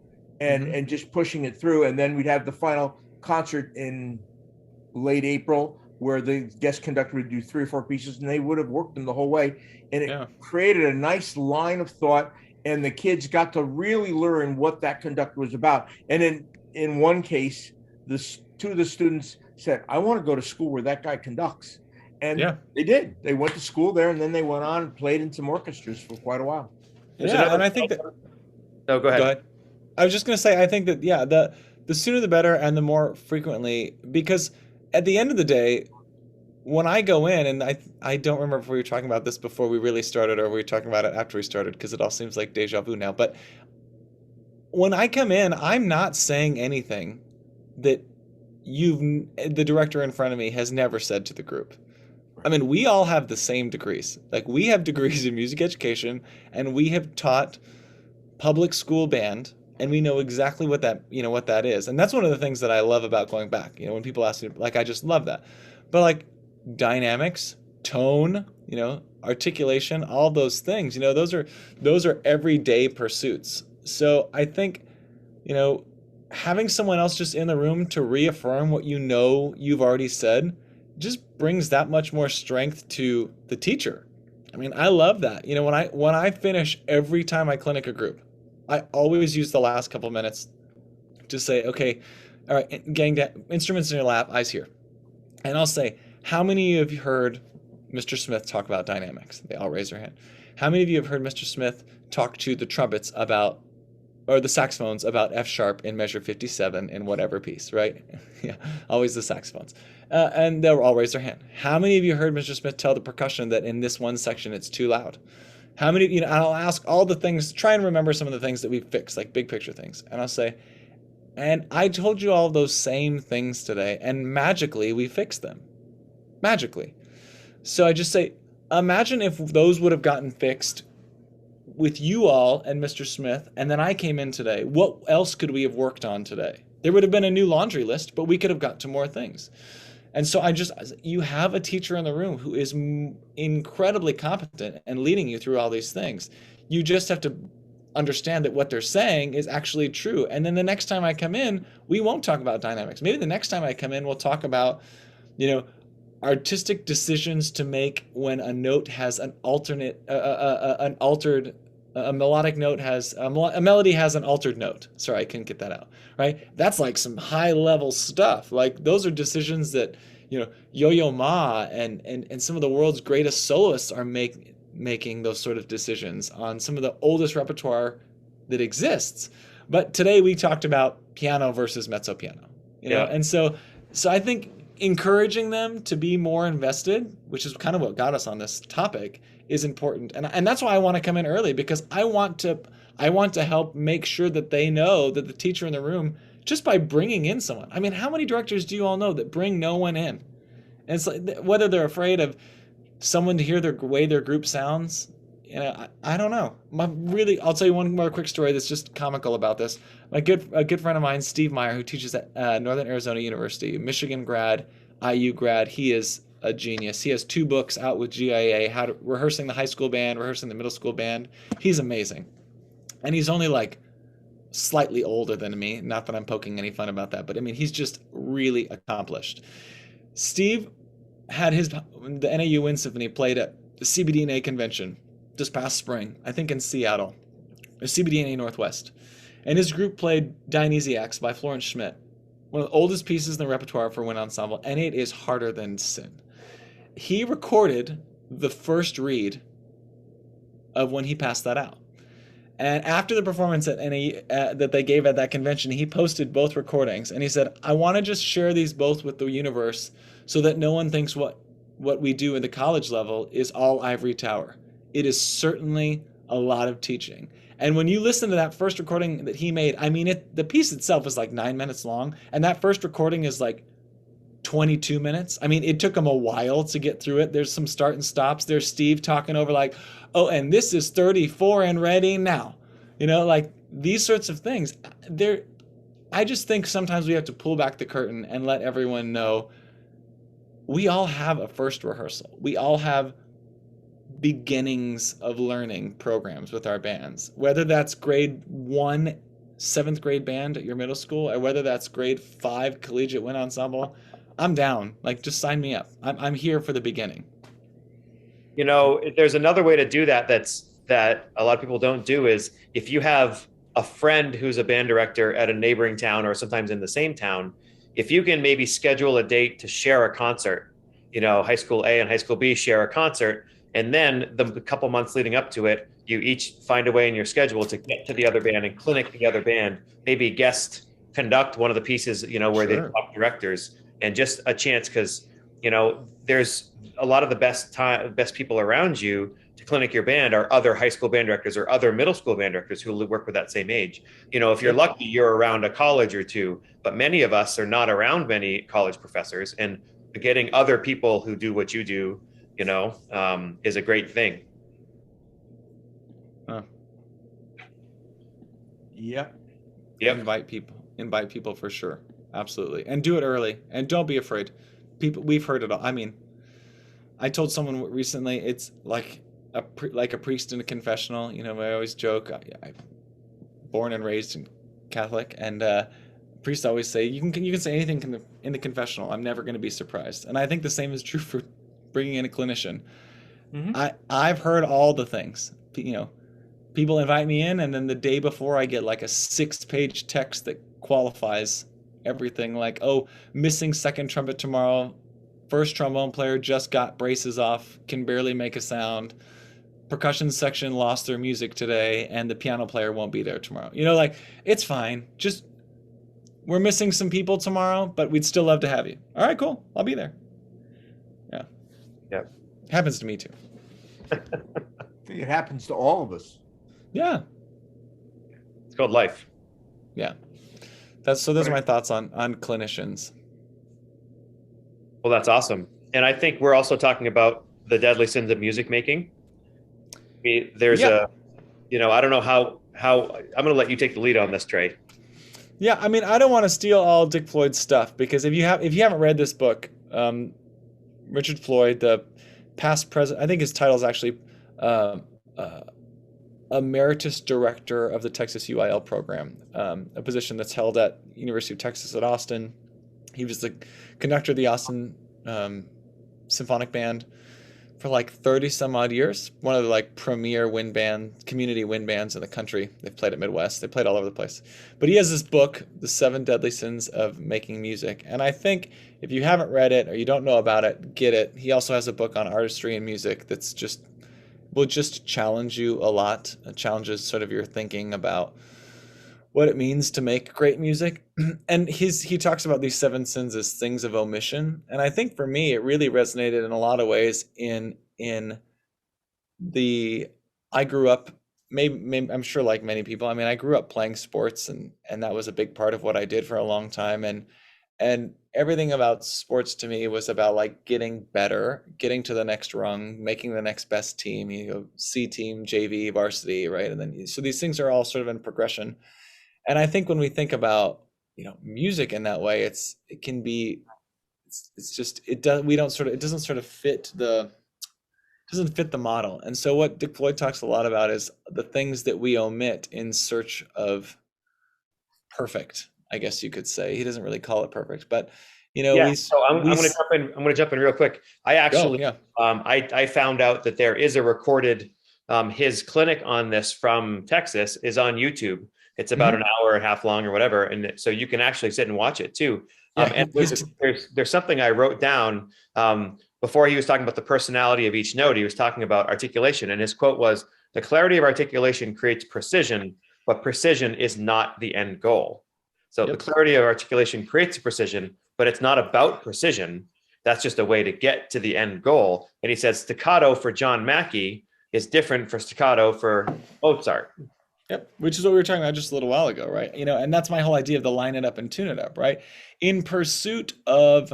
and just pushing it through. And then we'd have the final concert in late April where the guest conductor would do 3 or 4 pieces, and they would have worked them the whole way. And it created a nice line of thought, and the kids got to really learn what that conductor was about. And in one case, 2 of the students said, I want to go to school where that guy conducts. And they did. They went to school there, and then they went on and played in some orchestras for quite a while. And I think that... No, go ahead. I was just going to say, I think that, the sooner the better and the more frequently, because at the end of the day, when I go in, and I don't remember if we were talking about this before we really started or we were talking about it after we started, because it all seems like deja vu now, but when I come in, I'm not saying anything that the director in front of me has never said to the group. I mean, we all have the same degrees. Like, we have degrees in music education, and we have taught public school band, and we know exactly what that is. And that's one of the things that I love about going back. When people ask me, like, I just love that. But like dynamics, tone, articulation, all those things, those are everyday pursuits. So I think, having someone else just in the room to reaffirm what you've already said just brings that much more strength to the teacher. I mean, I love that. You know, when I finish every time I clinic a group, I always use the last couple minutes to say, okay, all right, gang, instruments in your lap, eyes here. And I'll say, how many of you have heard Mr. Smith talk about dynamics? They all raise their hand. How many of you have heard Mr. Smith talk to the trumpets about, or the saxophones about F sharp in measure 57 in whatever piece, right? Yeah, always the saxophones. And they'll all raise their hand. How many of you heard Mr. Smith tell the percussion that in this one section it's too loud? How many, you know, I'll ask all the things, try and remember some of the things that we fixed, like big picture things. And I'll say, and I told you all those same things today, and magically we fixed them. Magically. So I just say, imagine if those would have gotten fixed with you all and Mr. Smith, and then I came in today. What else could we have worked on today? There would have been a new laundry list, but we could have got to more things. And so you have a teacher in the room who is incredibly competent and leading you through all these things. You just have to understand that what they're saying is actually true. And then the next time I come in, we won't talk about dynamics. Maybe the next time I come in, we'll talk about, you know, artistic decisions to make when a note has an alternate, an altered, a melodic note has, a melody has an altered note. Sorry, I couldn't get that out, right? That's like some high level stuff. Like those are decisions that, you know, Yo-Yo Ma and some of the world's greatest soloists are making those sort of decisions on some of the oldest repertoire that exists. But today we talked about piano versus mezzo piano, you know, and so I think encouraging them to be more invested, which is kind of what got us on this topic, is important. And that's why I want to come in early, because I want to help make sure that they know that the teacher in the room, just by bringing in someone. I mean, how many directors do you all know that bring no one in? And it's like, whether they're afraid of someone to hear the way their group sounds, you know, I don't know. I'll tell you one more quick story that's just comical about this. A good friend of mine, Steve Meyer, who teaches at Northern Arizona University, Michigan grad, IU grad. He is a genius. He has 2 books out with GIA, rehearsing the high school band, rehearsing the middle school band. He's amazing. And he's only like slightly older than me. Not that I'm poking any fun about that, but I mean, he's just really accomplished. Steve had the NAU Wind Symphony played at the CBDNA convention this past spring, I think in Seattle, or CBDNA Northwest. And his group played Dionysiacs by Florence Schmidt, one of the oldest pieces in the repertoire for wind ensemble, and it is harder than sin. He recorded the first read of when he passed that out. And after the performance at that they gave at that convention, he posted both recordings, and he said, I want to just share these both with the universe so that no one thinks what we do at the college level is all ivory tower. It is certainly a lot of teaching. And when you listen to that first recording that he made, I mean, the piece itself is like 9 minutes long, and that first recording is like 22 minutes. I mean, it took him a while to get through it. There's some start and stops. There's Steve talking over like, oh, and this is 34 and ready now. You know, like these sorts of things. I just think sometimes we have to pull back the curtain and let everyone know we all have a first rehearsal. We all have beginnings of learning programs with our bands, whether that's grade 1 7th grade band at your middle school, or whether that's grade 5 collegiate wind ensemble. I'm down. Like, just sign me up. I'm here for the beginning. You know, there's another way to do that that a lot of people don't do, is if you have a friend who's a band director at a neighboring town or sometimes in the same town, if you can maybe schedule a date to share a concert, you know, high school A and high school B share a concert, and then the couple months leading up to it, you each find a way in your schedule to get to the other band and clinic the other band, maybe guest conduct one of the pieces, you know, where they talk directors, and just a chance, because, you know, there's a lot of the best people around you to clinic your band are other high school band directors or other middle school band directors who work with that same age. You know, if you're lucky, you're around a college or two, but many of us are not around many college professors, and getting other people who do what you do, you know, is a great thing. Yep. Invite people for sure. Absolutely. And do it early, and don't be afraid. We've heard it all. I mean, I told someone recently, it's like a priest in a confessional. You know, I always joke, I'm born and raised in Catholic, and priests always say, you can say anything in the confessional. I'm never going to be surprised. And I think the same is true for bringing in a clinician. Mm-hmm. I've heard all the things. People invite me in, and then the day before I get like a 6-page text that qualifies everything. Like, oh, missing second trumpet tomorrow. First trombone player just got braces off, can barely make a sound. Percussion section lost their music today, and the piano player won't be there tomorrow. Like, it's fine. Just, we're missing some people tomorrow, but we'd still love to have you. All right, cool. I'll be there. Yeah. Yeah. Happens to me too. It happens to all of us. Yeah. It's called life. Yeah. Those are my thoughts on clinicians. Well, that's awesome. And I think we're also talking about the deadly sins of music making. There's I don't know how I'm going to let you take the lead on this, Trae. Yeah, I mean, I don't want to steal all Dick Floyd's stuff, because if you haven't read this book, Richard Floyd, the past president, I think his title is actually Emeritus Director of the Texas UIL program, a position that's held at University of Texas at Austin. He was the conductor of the Austin Symphonic Band for like 30 some odd years. One of the like premier community wind bands in the country. They've played at Midwest. They played all over the place. But he has this book, The 7 Deadly Sins of Making Music. And I think if you haven't read it or you don't know about it, get it. He also has a book on artistry and music that's will just challenge you a lot. It challenges sort of your thinking about what it means to make great music. And he talks about these 7 sins as things of omission. And I think for me, it really resonated in a lot of ways I grew up, maybe I'm sure like many people, I mean, I grew up playing sports, and that was a big part of what I did for a long time. And everything about sports to me was about like getting better, getting to the next rung, making the next best team, C team, JV, varsity, right? And then, so these things are all sort of in progression. And I think when we think about, music in that way, it doesn't fit the model. And so what Dick Floyd talks a lot about is the things that we omit in search of perfect, I guess you could say. He doesn't really call it perfect, but so I'm going to jump in. I'm going to jump in real quick. I actually, I found out that there is a recorded, his clinic on this from Texas is on YouTube. It's about an hour and a half long or whatever. And so you can actually sit and watch it too. And there's something I wrote down, before he was talking about the personality of each note. He was talking about articulation. And his quote was, "The clarity of articulation creates precision, but precision is not the end goal." So the clarity of articulation creates precision, but it's not about precision. That's just a way to get to the end goal. And he says staccato for John Mackey is different for staccato for Mozart. Yep, which is what we were talking about just a little while ago, right? And that's my whole idea of the line it up and tune it up, right? In pursuit of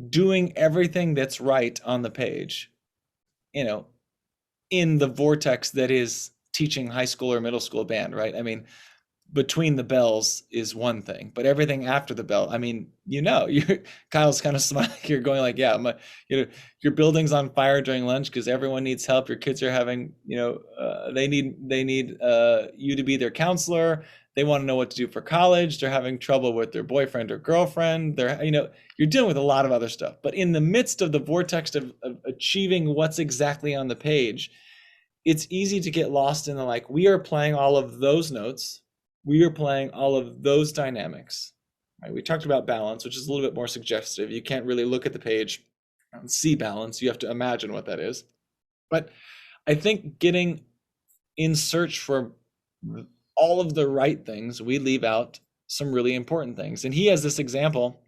doing everything that's right on the page, in the vortex that is teaching high school or middle school band, right? I mean, between the bells is one thing, but everything after the bell, I mean, Kyle's kind of smiling. You're going like, yeah, your building's on fire during lunch because everyone needs help. Your kids are having, they need you to be their counselor. They want to know what to do for college. They're having trouble with their boyfriend or girlfriend. You're dealing with a lot of other stuff. But in the midst of the vortex of achieving what's exactly on the page, it's easy to get lost in the we are playing all of those notes. We are playing all of those dynamics. Right? We talked about balance, which is a little bit more suggestive. You can't really look at the page and see balance. You have to imagine what that is. But I think getting in search for all of the right things, we leave out some really important things. And he has this example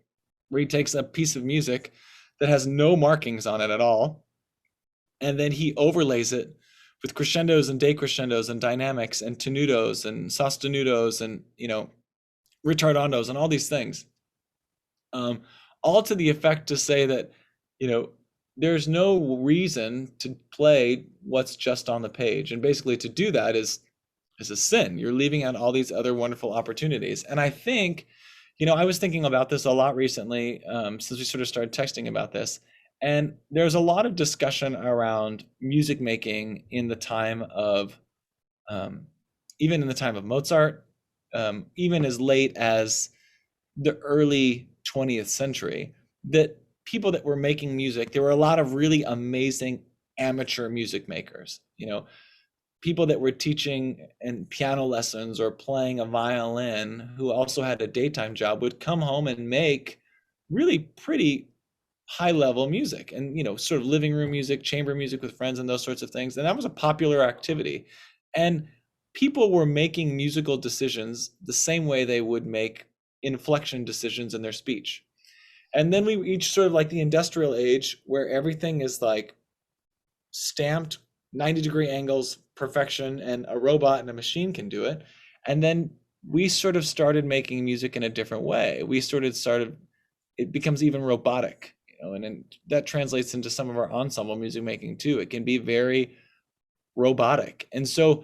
where he takes a piece of music that has no markings on it at all, and then he overlays it with crescendos and decrescendos and dynamics and tenutos and sostenutos and ritardandos and all these things, all to the effect to say that there's no reason to play what's just on the page, and basically to do that is a sin. You're leaving out all these other wonderful opportunities. And I think I was thinking about this a lot recently, since we sort of started texting about this. And there's a lot of discussion around music making in the time of, even in the time of Mozart, even as late as the early 20th century, that people that were making music, there were a lot of really amazing amateur music makers, people that were teaching in piano lessons or playing a violin who also had a daytime job would come home and make really pretty high level music and sort of living room music, chamber music with friends and those sorts of things. And that was a popular activity. And people were making musical decisions the same way they would make inflection decisions in their speech. And then we reach sort of like the industrial age where everything is like stamped 90-degree angles, perfection, and a robot and a machine can do it. And then we sort of started making music in a different way. It becomes even robotic, and then that translates into some of our ensemble music making too. It can be very robotic. And so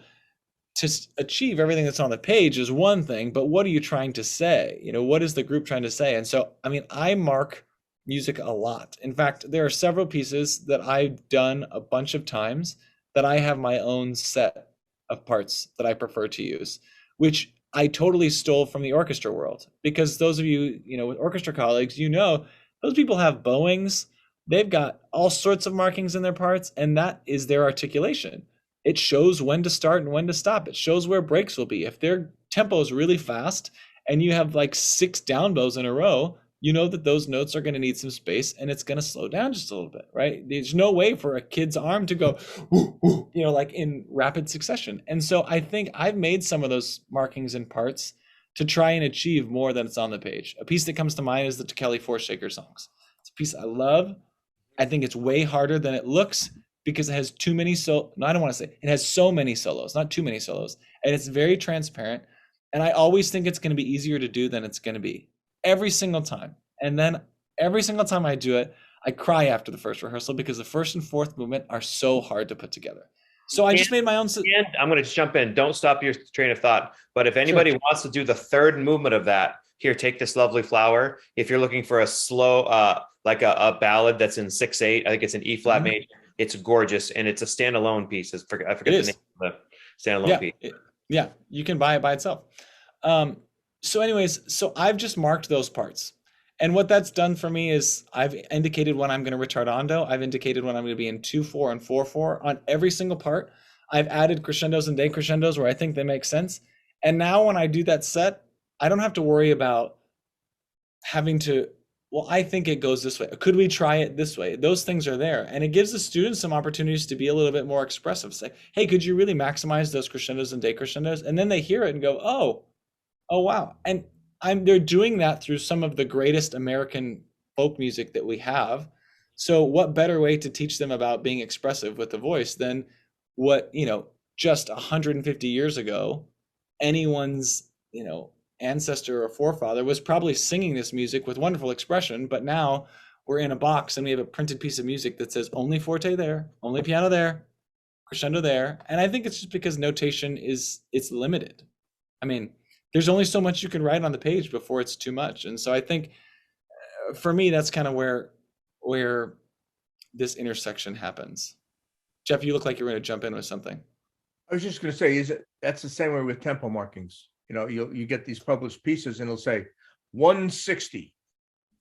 to achieve everything that's on the page is one thing, but what are you trying to say? What is the group trying to say? And so, I mark music a lot. In fact, there are several pieces that I've done a bunch of times that I have my own set of parts that I prefer to use, which I totally stole from the orchestra world. Because those of you, with orchestra colleagues, those people have bowings. They've got all sorts of markings in their parts, and that is their articulation. It shows when to start and when to stop. It shows where breaks will be. If their tempo is really fast and you have like 6 down bows in a row, that those notes are going to need some space and it's going to slow down just a little bit, right? There's no way for a kid's arm to go, like in rapid succession. And so I think I've made some of those markings and parts to try and achieve more than it's on the page. A piece that comes to mind is the Kelly Four Shaker songs. It's a piece I love. I think it's way harder than it looks because it has too many I don't want to say it has so many solos, not too many solos, and it's very transparent. And I always think it's going to be easier to do than it's going to be every single time. And then every single time I do it, I cry after the first rehearsal because the first and fourth movement are so hard to put together. So I just made my own. And I'm going to just jump in. Don't stop your train of thought. But if anybody wants to do the third movement of that, here, take this lovely flower. If you're looking for a slow, like a ballad that's in 6/8, I think it's an E flat major. It's gorgeous, and it's a standalone piece. I forget the name of the standalone piece. Yeah, you can buy it by itself. So I've just marked those parts. And what that's done for me is I've indicated when I'm going to retardando. I've indicated when I'm going to be in 2/4 and 4/4 on every single part. I've added crescendos and decrescendos where I think they make sense. And now when I do that set, I don't have to worry about having to, I think it goes this way. Could we try it this way? Those things are there. And it gives the students some opportunities to be a little bit more expressive. Say, hey, could you really maximize those crescendos and decrescendos? And then they hear it and go, oh, wow. And they're doing that through some of the greatest American folk music that we have. So what better way to teach them about being expressive with the voice than what, just 150 years ago, anyone's, ancestor or forefather was probably singing this music with wonderful expression, but now we're in a box and we have a printed piece of music that says only forte there, only piano there, crescendo there. And I think it's just because notation it's limited. There's only so much you can write on the page before it's too much. And so I think for me, that's kind of where this intersection happens. Jeff, you look like you're going to jump in with something. I was just going to say, that's the same way with tempo markings. You get these published pieces and it'll say 160.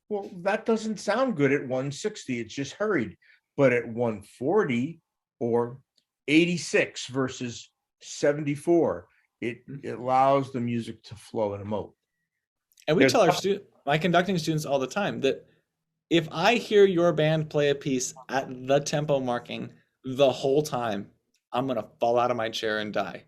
Well, that doesn't sound good at 160. It's just hurried. But at 140 or 86 versus 74, it allows the music to flow and emote. And we tell my conducting students all the time that if I hear your band play a piece at the tempo marking the whole time, I'm going to fall out of my chair and die.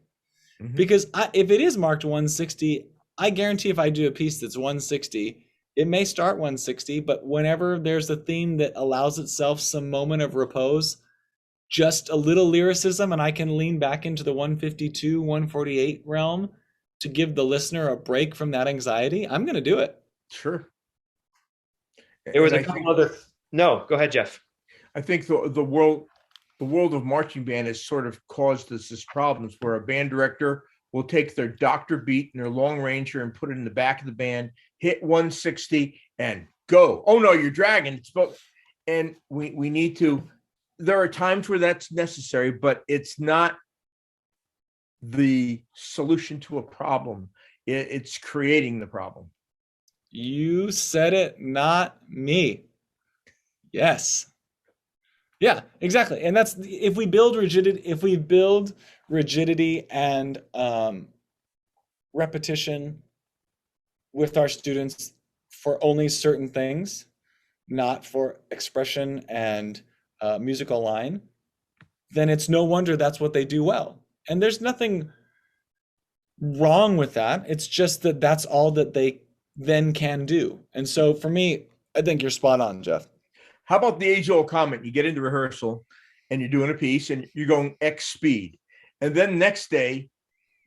Because if it is marked 160, I guarantee if I do a piece that's 160, it may start 160, but whenever there's a theme that allows itself some moment of repose, just a little lyricism, and I can lean back into the 152, 148 realm to give the listener a break from that anxiety, I'm going to do it. Sure. There was a couple other. No, go ahead, Jeff. I think the world of marching band has sort of caused us this problems where a band director will take their Dr. Beat and their Long Ranger and put it in the back of the band, hit 160 and go. Oh no, you're dragging. And we need to, there are times where that's necessary, but it's not the solution to a problem. It's creating the problem. You said it, not me. Yes. Yeah, exactly. And that's if we build rigidity and repetition with our students for only certain things, not for expression and musical line, then it's no wonder that's what they do well. And there's nothing wrong with that. It's just that that's all that they then can do. And so for me, I think you're spot on, Jeff. How about the age-old comment? You get into rehearsal and you're doing a piece and you're going X speed. And then next day,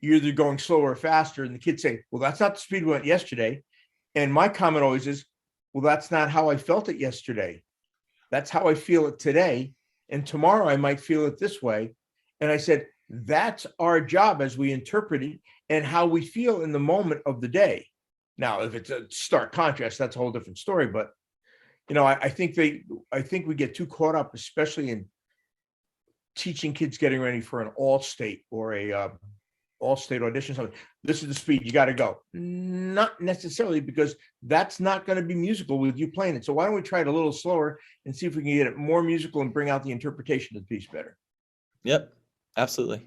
you're either going slower or faster. And the kids say, well, that's not the speed we went yesterday. And my comment always is, well, that's not how I felt it yesterday. That's how I feel it today. And tomorrow I might feel it this way. And I said, that's our job as we interpret it and how we feel in the moment of the day. Now, if it's a stark contrast, that's a whole different story. But I think we get too caught up, especially in teaching kids getting ready for an all-state or a all-state audition. Something. This is the speed you got to go. Not necessarily, because that's not going to be musical with you playing it. So why don't we try it a little slower and see if we can get it more musical and bring out the interpretation of the piece better? Yep, absolutely.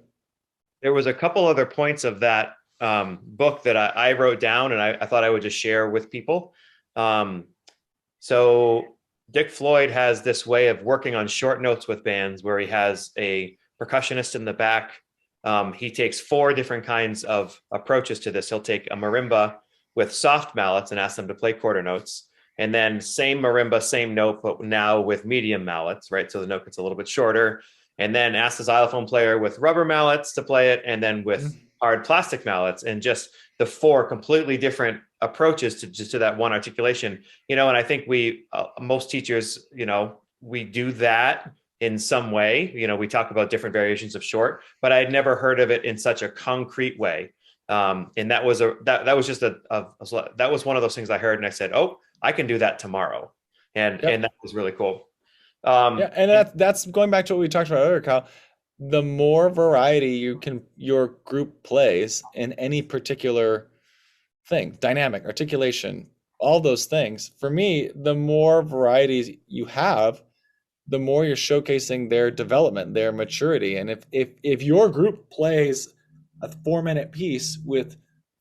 There was a couple other points of that book that I wrote down, and I thought I would just share with people. So Dick Floyd has this way of working on short notes with bands where he has a percussionist in the back. He takes 4 different kinds of approaches to this. He'll take a marimba with soft mallets and ask them to play quarter notes. And then same marimba, same note, but now with medium mallets, right? So the note gets a little bit shorter. And then ask the xylophone player with rubber mallets to play it, and then with hard plastic mallets, and just the 4 completely different approaches to that one articulation. And I think most teachers, we do that in some way. We talk about different variations of short, but I had never heard of it in such a concrete way. And that was that was one of those things I heard, and I said, oh, I can do that tomorrow. And that was really cool. Yeah, and that's going back to what we talked about earlier, Kyle. The more variety your group plays in any particular thing, dynamic, articulation, all those things. For me, the more varieties you have, the more you're showcasing their development, their maturity. And if your group plays a 4-minute piece with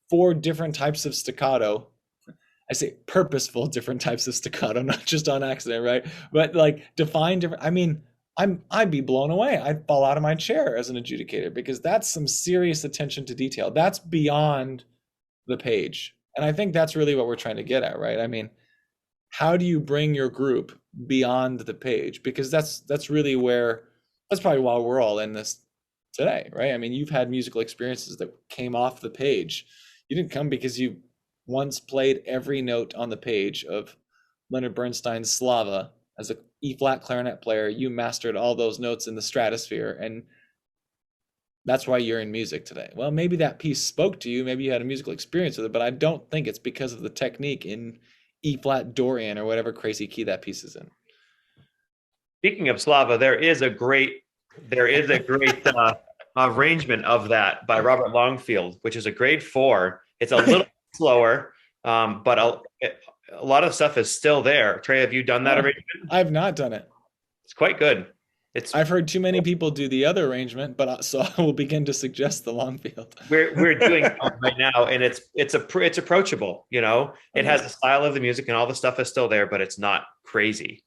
4 different types of staccato, I say purposeful different types of staccato, not just on accident, right? But like define different. I mean, I'd be blown away. I'd fall out of my chair as an adjudicator, because that's some serious attention to detail. That's beyond the page. And I think that's really what we're trying to get at, right? I mean, how do you bring your group beyond the page? Because that's probably why we're all in this today, right? I mean, you've had musical experiences that came off the page. You didn't come because you once played every note on the page of Leonard Bernstein's Slava as a E-flat clarinet player. You mastered all those notes in the stratosphere, and that's why you're in music today. Well, maybe that piece spoke to you. Maybe you had a musical experience with it, but I don't think it's because of the technique in E-flat Dorian or whatever crazy key that piece is in. Speaking of Slava, there is a great arrangement of that by Robert Longfield, which is a grade 4. It's a little slower, but a lot of stuff is still there. Trae, have you done that arrangement? I've not done it. It's quite good. I've heard too many people do the other arrangement, but so I will begin to suggest the Longfield. We're doing it right now, and it's approachable. It has the style of the music, and all the stuff is still there, but it's not crazy.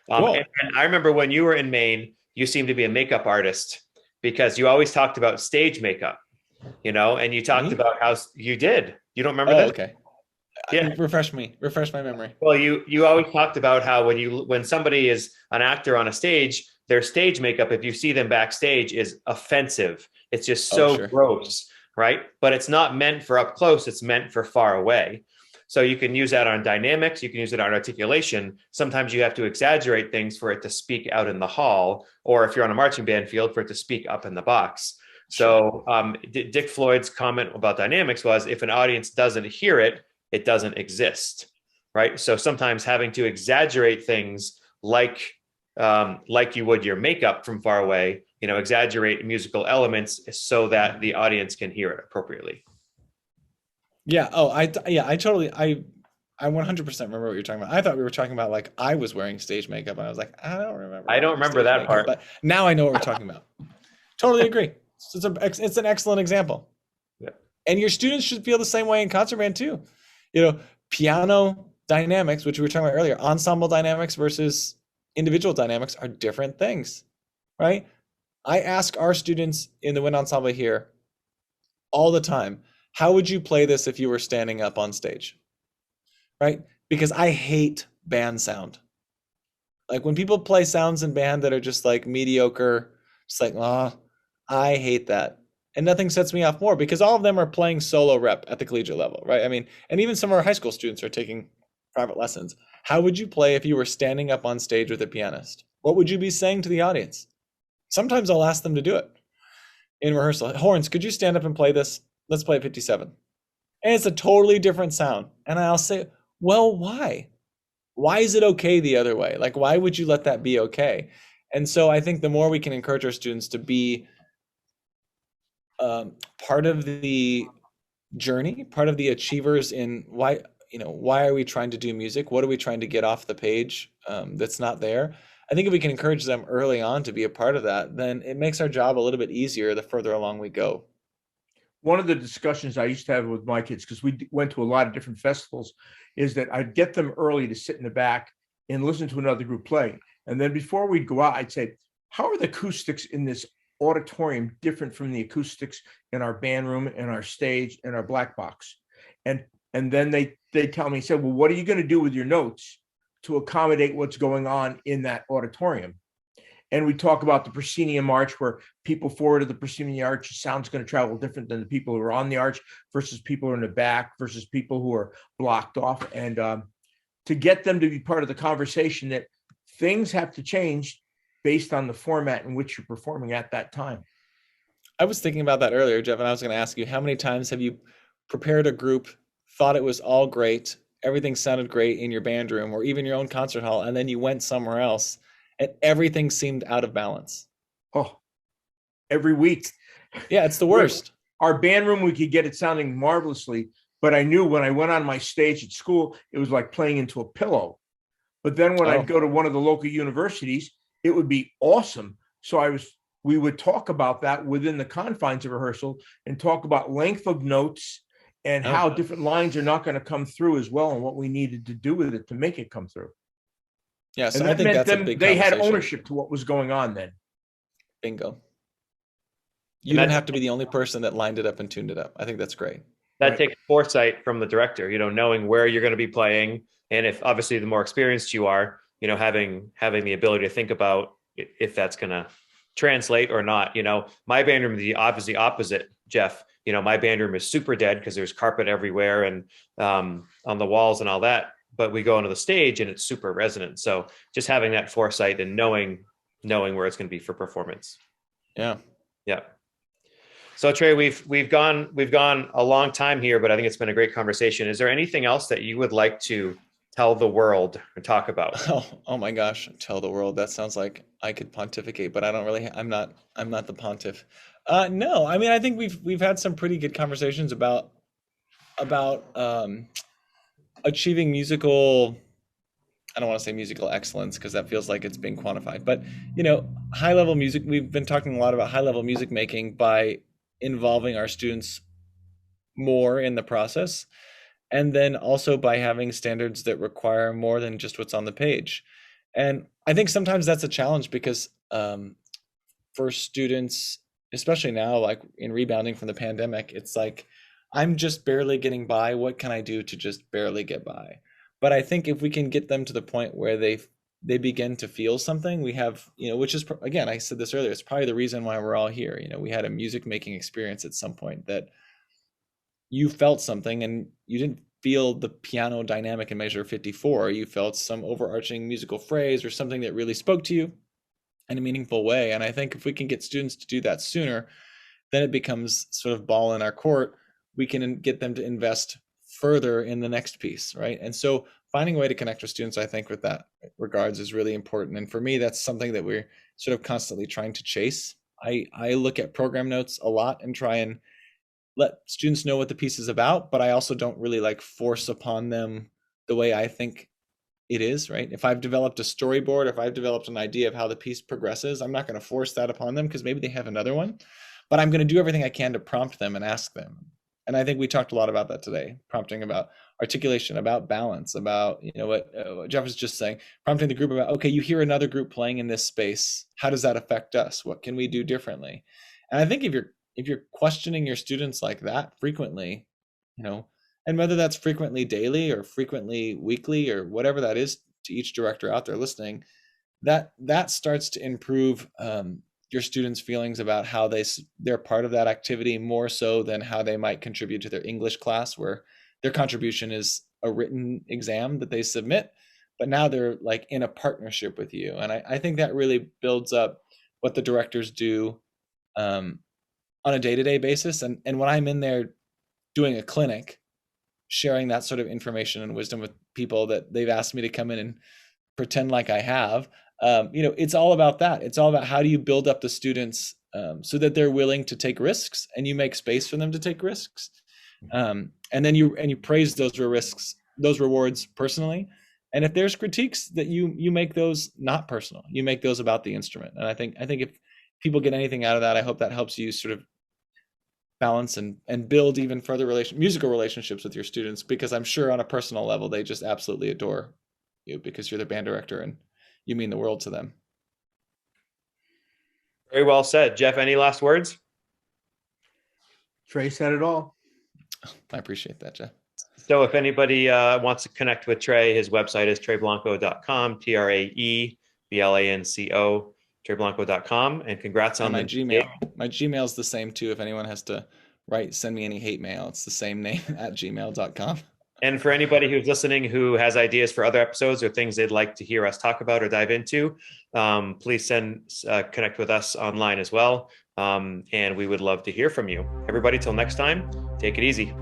Cool. And I remember when you were in Maine, you seemed to be a makeup artist, because you always talked about stage makeup. And you talked about how you did. You don't remember that? Okay. Yeah. Refresh my memory. Well, you always talked about how when somebody is an actor on a stage, their stage makeup, if you see them backstage, is offensive. It's just so gross, right? But it's not meant for up close. It's meant for far away. So you can use that on dynamics. You can use it on articulation. Sometimes you have to exaggerate things for it to speak out in the hall, or if you're on a marching band field, for it to speak up in the box. So Dick Floyd's comment about dynamics was, if an audience doesn't hear it, it doesn't exist, right? So sometimes having to exaggerate things like you would your makeup from far away, exaggerate musical elements so that the audience can hear it appropriately. Yeah. Oh, I I 100% remember what you're talking about. I thought we were talking about like I was wearing stage makeup, and I was like, I don't remember I don't wearing remember stage that makeup, part. but now I know what we're talking about. Totally agree. It's an excellent example. Yeah. And your students should feel the same way in concert band too. You know, piano dynamics, which we were talking about earlier, ensemble dynamics versus individual dynamics are different things, right? I ask our students in the wind ensemble here all the time, how would you play this if you were standing up on stage? Right? Because I hate band sound. Like when people play sounds in band that are just like mediocre, just like, I hate that. And nothing sets me off more because all of them are playing solo rep at the collegiate level, right? I mean, and even some of our high school students are taking private lessons. How would you play if you were standing up on stage with a pianist? What would you be saying to the audience? Sometimes I'll ask them to do it in rehearsal. Horns, could you stand up and play this? Let's play 57. And it's a totally different sound. And I'll say, well, why? Why is it okay the other way? Like, why would you let that be okay? And so I think the more we can encourage our students to be part of the journey, part of the achievers in why are we trying to do music? What are we trying to get off the page that's not there? I think if we can encourage them early on to be a part of that, then it makes our job a little bit easier the further along we go. One of the discussions I used to have with my kids, because we went to a lot of different festivals, is that I'd get them early to sit in the back and listen to another group play. And then before we'd go out, I'd say, how are the acoustics in this auditorium different from the acoustics in our band room and our stage and our black box? And then they tell me, said, well, what are you going to do with your notes to accommodate what's going on in that auditorium? And we talk about the proscenium arch, where people forward of the proscenium arch, sound's going to travel different than the people who are on the arch versus people who are in the back versus people who are blocked off. And to get them to be part of the conversation that things have to change based on the format in which you're performing at that time. I was thinking about that earlier, Jeff, and I was going to ask you, how many times have you prepared a group, thought it was all great, everything sounded great in your band room or even your own concert hall, and then you went somewhere else and everything seemed out of balance? Oh, every week. Yeah, it's the worst. Our band room, we could get it sounding marvelously, but I knew when I went on my stage at school, it was like playing into a pillow. But then when I'd go to one of the local universities, it would be awesome. So we would talk about that within the confines of rehearsal and talk about length of notes and how different lines are not going to come through as well and what we needed to do with it to make it come through. Yeah, so I think that's a big they had conversation. ownership to what was going on then. Bingo. You didn't have to be the only person that lined it up and tuned it up. I think that's great. That takes foresight from the director, knowing where you're going to be playing. And if obviously the more experienced you are, having the ability to think about if that's going to translate or not. My band room is obviously opposite, Jeff. My band room is super dead because there's carpet everywhere and on the walls and all that. But we go onto the stage and it's super resonant. So just having that foresight and knowing where it's going to be for performance. Yeah. Yeah. So Trae, we've gone a long time here, but I think it's been a great conversation. Is there anything else that you would like to tell the world or talk about? Oh my gosh, tell the world. That sounds like I could pontificate, but I don't really. I'm not the pontiff. No, I mean I think we've had some pretty good conversations about achieving musical. I don't want to say musical excellence because that feels like it's being quantified, but high level music. We've been talking a lot about high level music making by involving our students more in the process, and then also by having standards that require more than just what's on the page. And I think sometimes that's a challenge because for students, especially now, like in rebounding from the pandemic, it's like, I'm just barely getting by. What can I do to just barely get by? But I think if we can get them to the point where they begin to feel something, we have, which is, again, I said this earlier, it's probably the reason why we're all here. We had a music making experience at some point that you felt something and you didn't feel the piano dynamic in measure 54. You felt some overarching musical phrase or something that really spoke to you in a meaningful way. And I think if we can get students to do that sooner, then it becomes sort of ball in our court. We can get them to invest further in the next piece, right? And so finding a way to connect with students, I think, with that regards is really important. And for me, that's something that we're sort of constantly trying to chase. I look at program notes a lot and try and let students know what the piece is about, but I also don't really like force upon them the way I think it is, right? If I've developed a storyboard, if I've developed an idea of how the piece progresses, I'm not going to force that upon them because maybe they have another one, but I'm going to do everything I can to prompt them and ask them. And I think we talked a lot about that today, prompting about articulation, about balance, about, what Jeff was just saying, prompting the group about, okay, you hear another group playing in this space. How does that affect us? What can we do differently? And I think if you're questioning your students like that frequently, and whether that's frequently daily or frequently weekly or whatever that is to each director out there listening, that starts to improve your students' feelings about how they're part of that activity more so than how they might contribute to their English class, where their contribution is a written exam that they submit, but now they're like in a partnership with you. And I think that really builds up what the directors do on a day-to-day basis. And when I'm in there doing a clinic, sharing that sort of information and wisdom with people that they've asked me to come in and pretend like I have, it's all about that. It's all about how do you build up the students so that they're willing to take risks and you make space for them to take risks. And then you praise those risks, those rewards personally. And if there's critiques, that you make those not personal, you make those about the instrument. And I think if people get anything out of that, I hope that helps you sort of balance and build even further musical relationships with your students, because I'm sure on a personal level, they just absolutely adore you because you're the band director and you mean the world to them. Very well said. Jeff, any last words? Trae said it all. I appreciate that, Jeff. So if anybody wants to connect with Trae, his website is traeblanco.com, TraeBlanco, traeblanco.com. And congrats on my Gmail. My Gmail is the same too. If anyone has to send me any hate mail, it's the same name at gmail.com. And for anybody who's listening who has ideas for other episodes or things they'd like to hear us talk about or dive into, please connect with us online as well. And we would love to hear from you. Everybody, till next time, take it easy.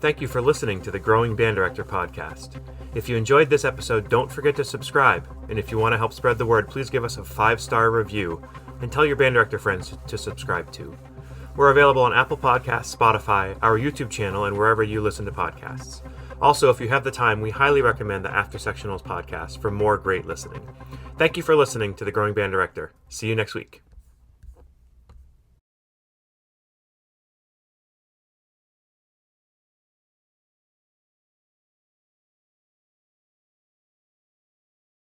Thank you for listening to the Growing Band Director podcast. If you enjoyed this episode, don't forget to subscribe. And if you want to help spread the word, please give us a 5-star review and tell your band director friends to subscribe too. We're available on Apple Podcasts, Spotify, our YouTube channel, and wherever you listen to podcasts. Also, if you have the time, we highly recommend the After Sectionals podcast for more great listening. Thank you for listening to the Growing Band Director. See you next week.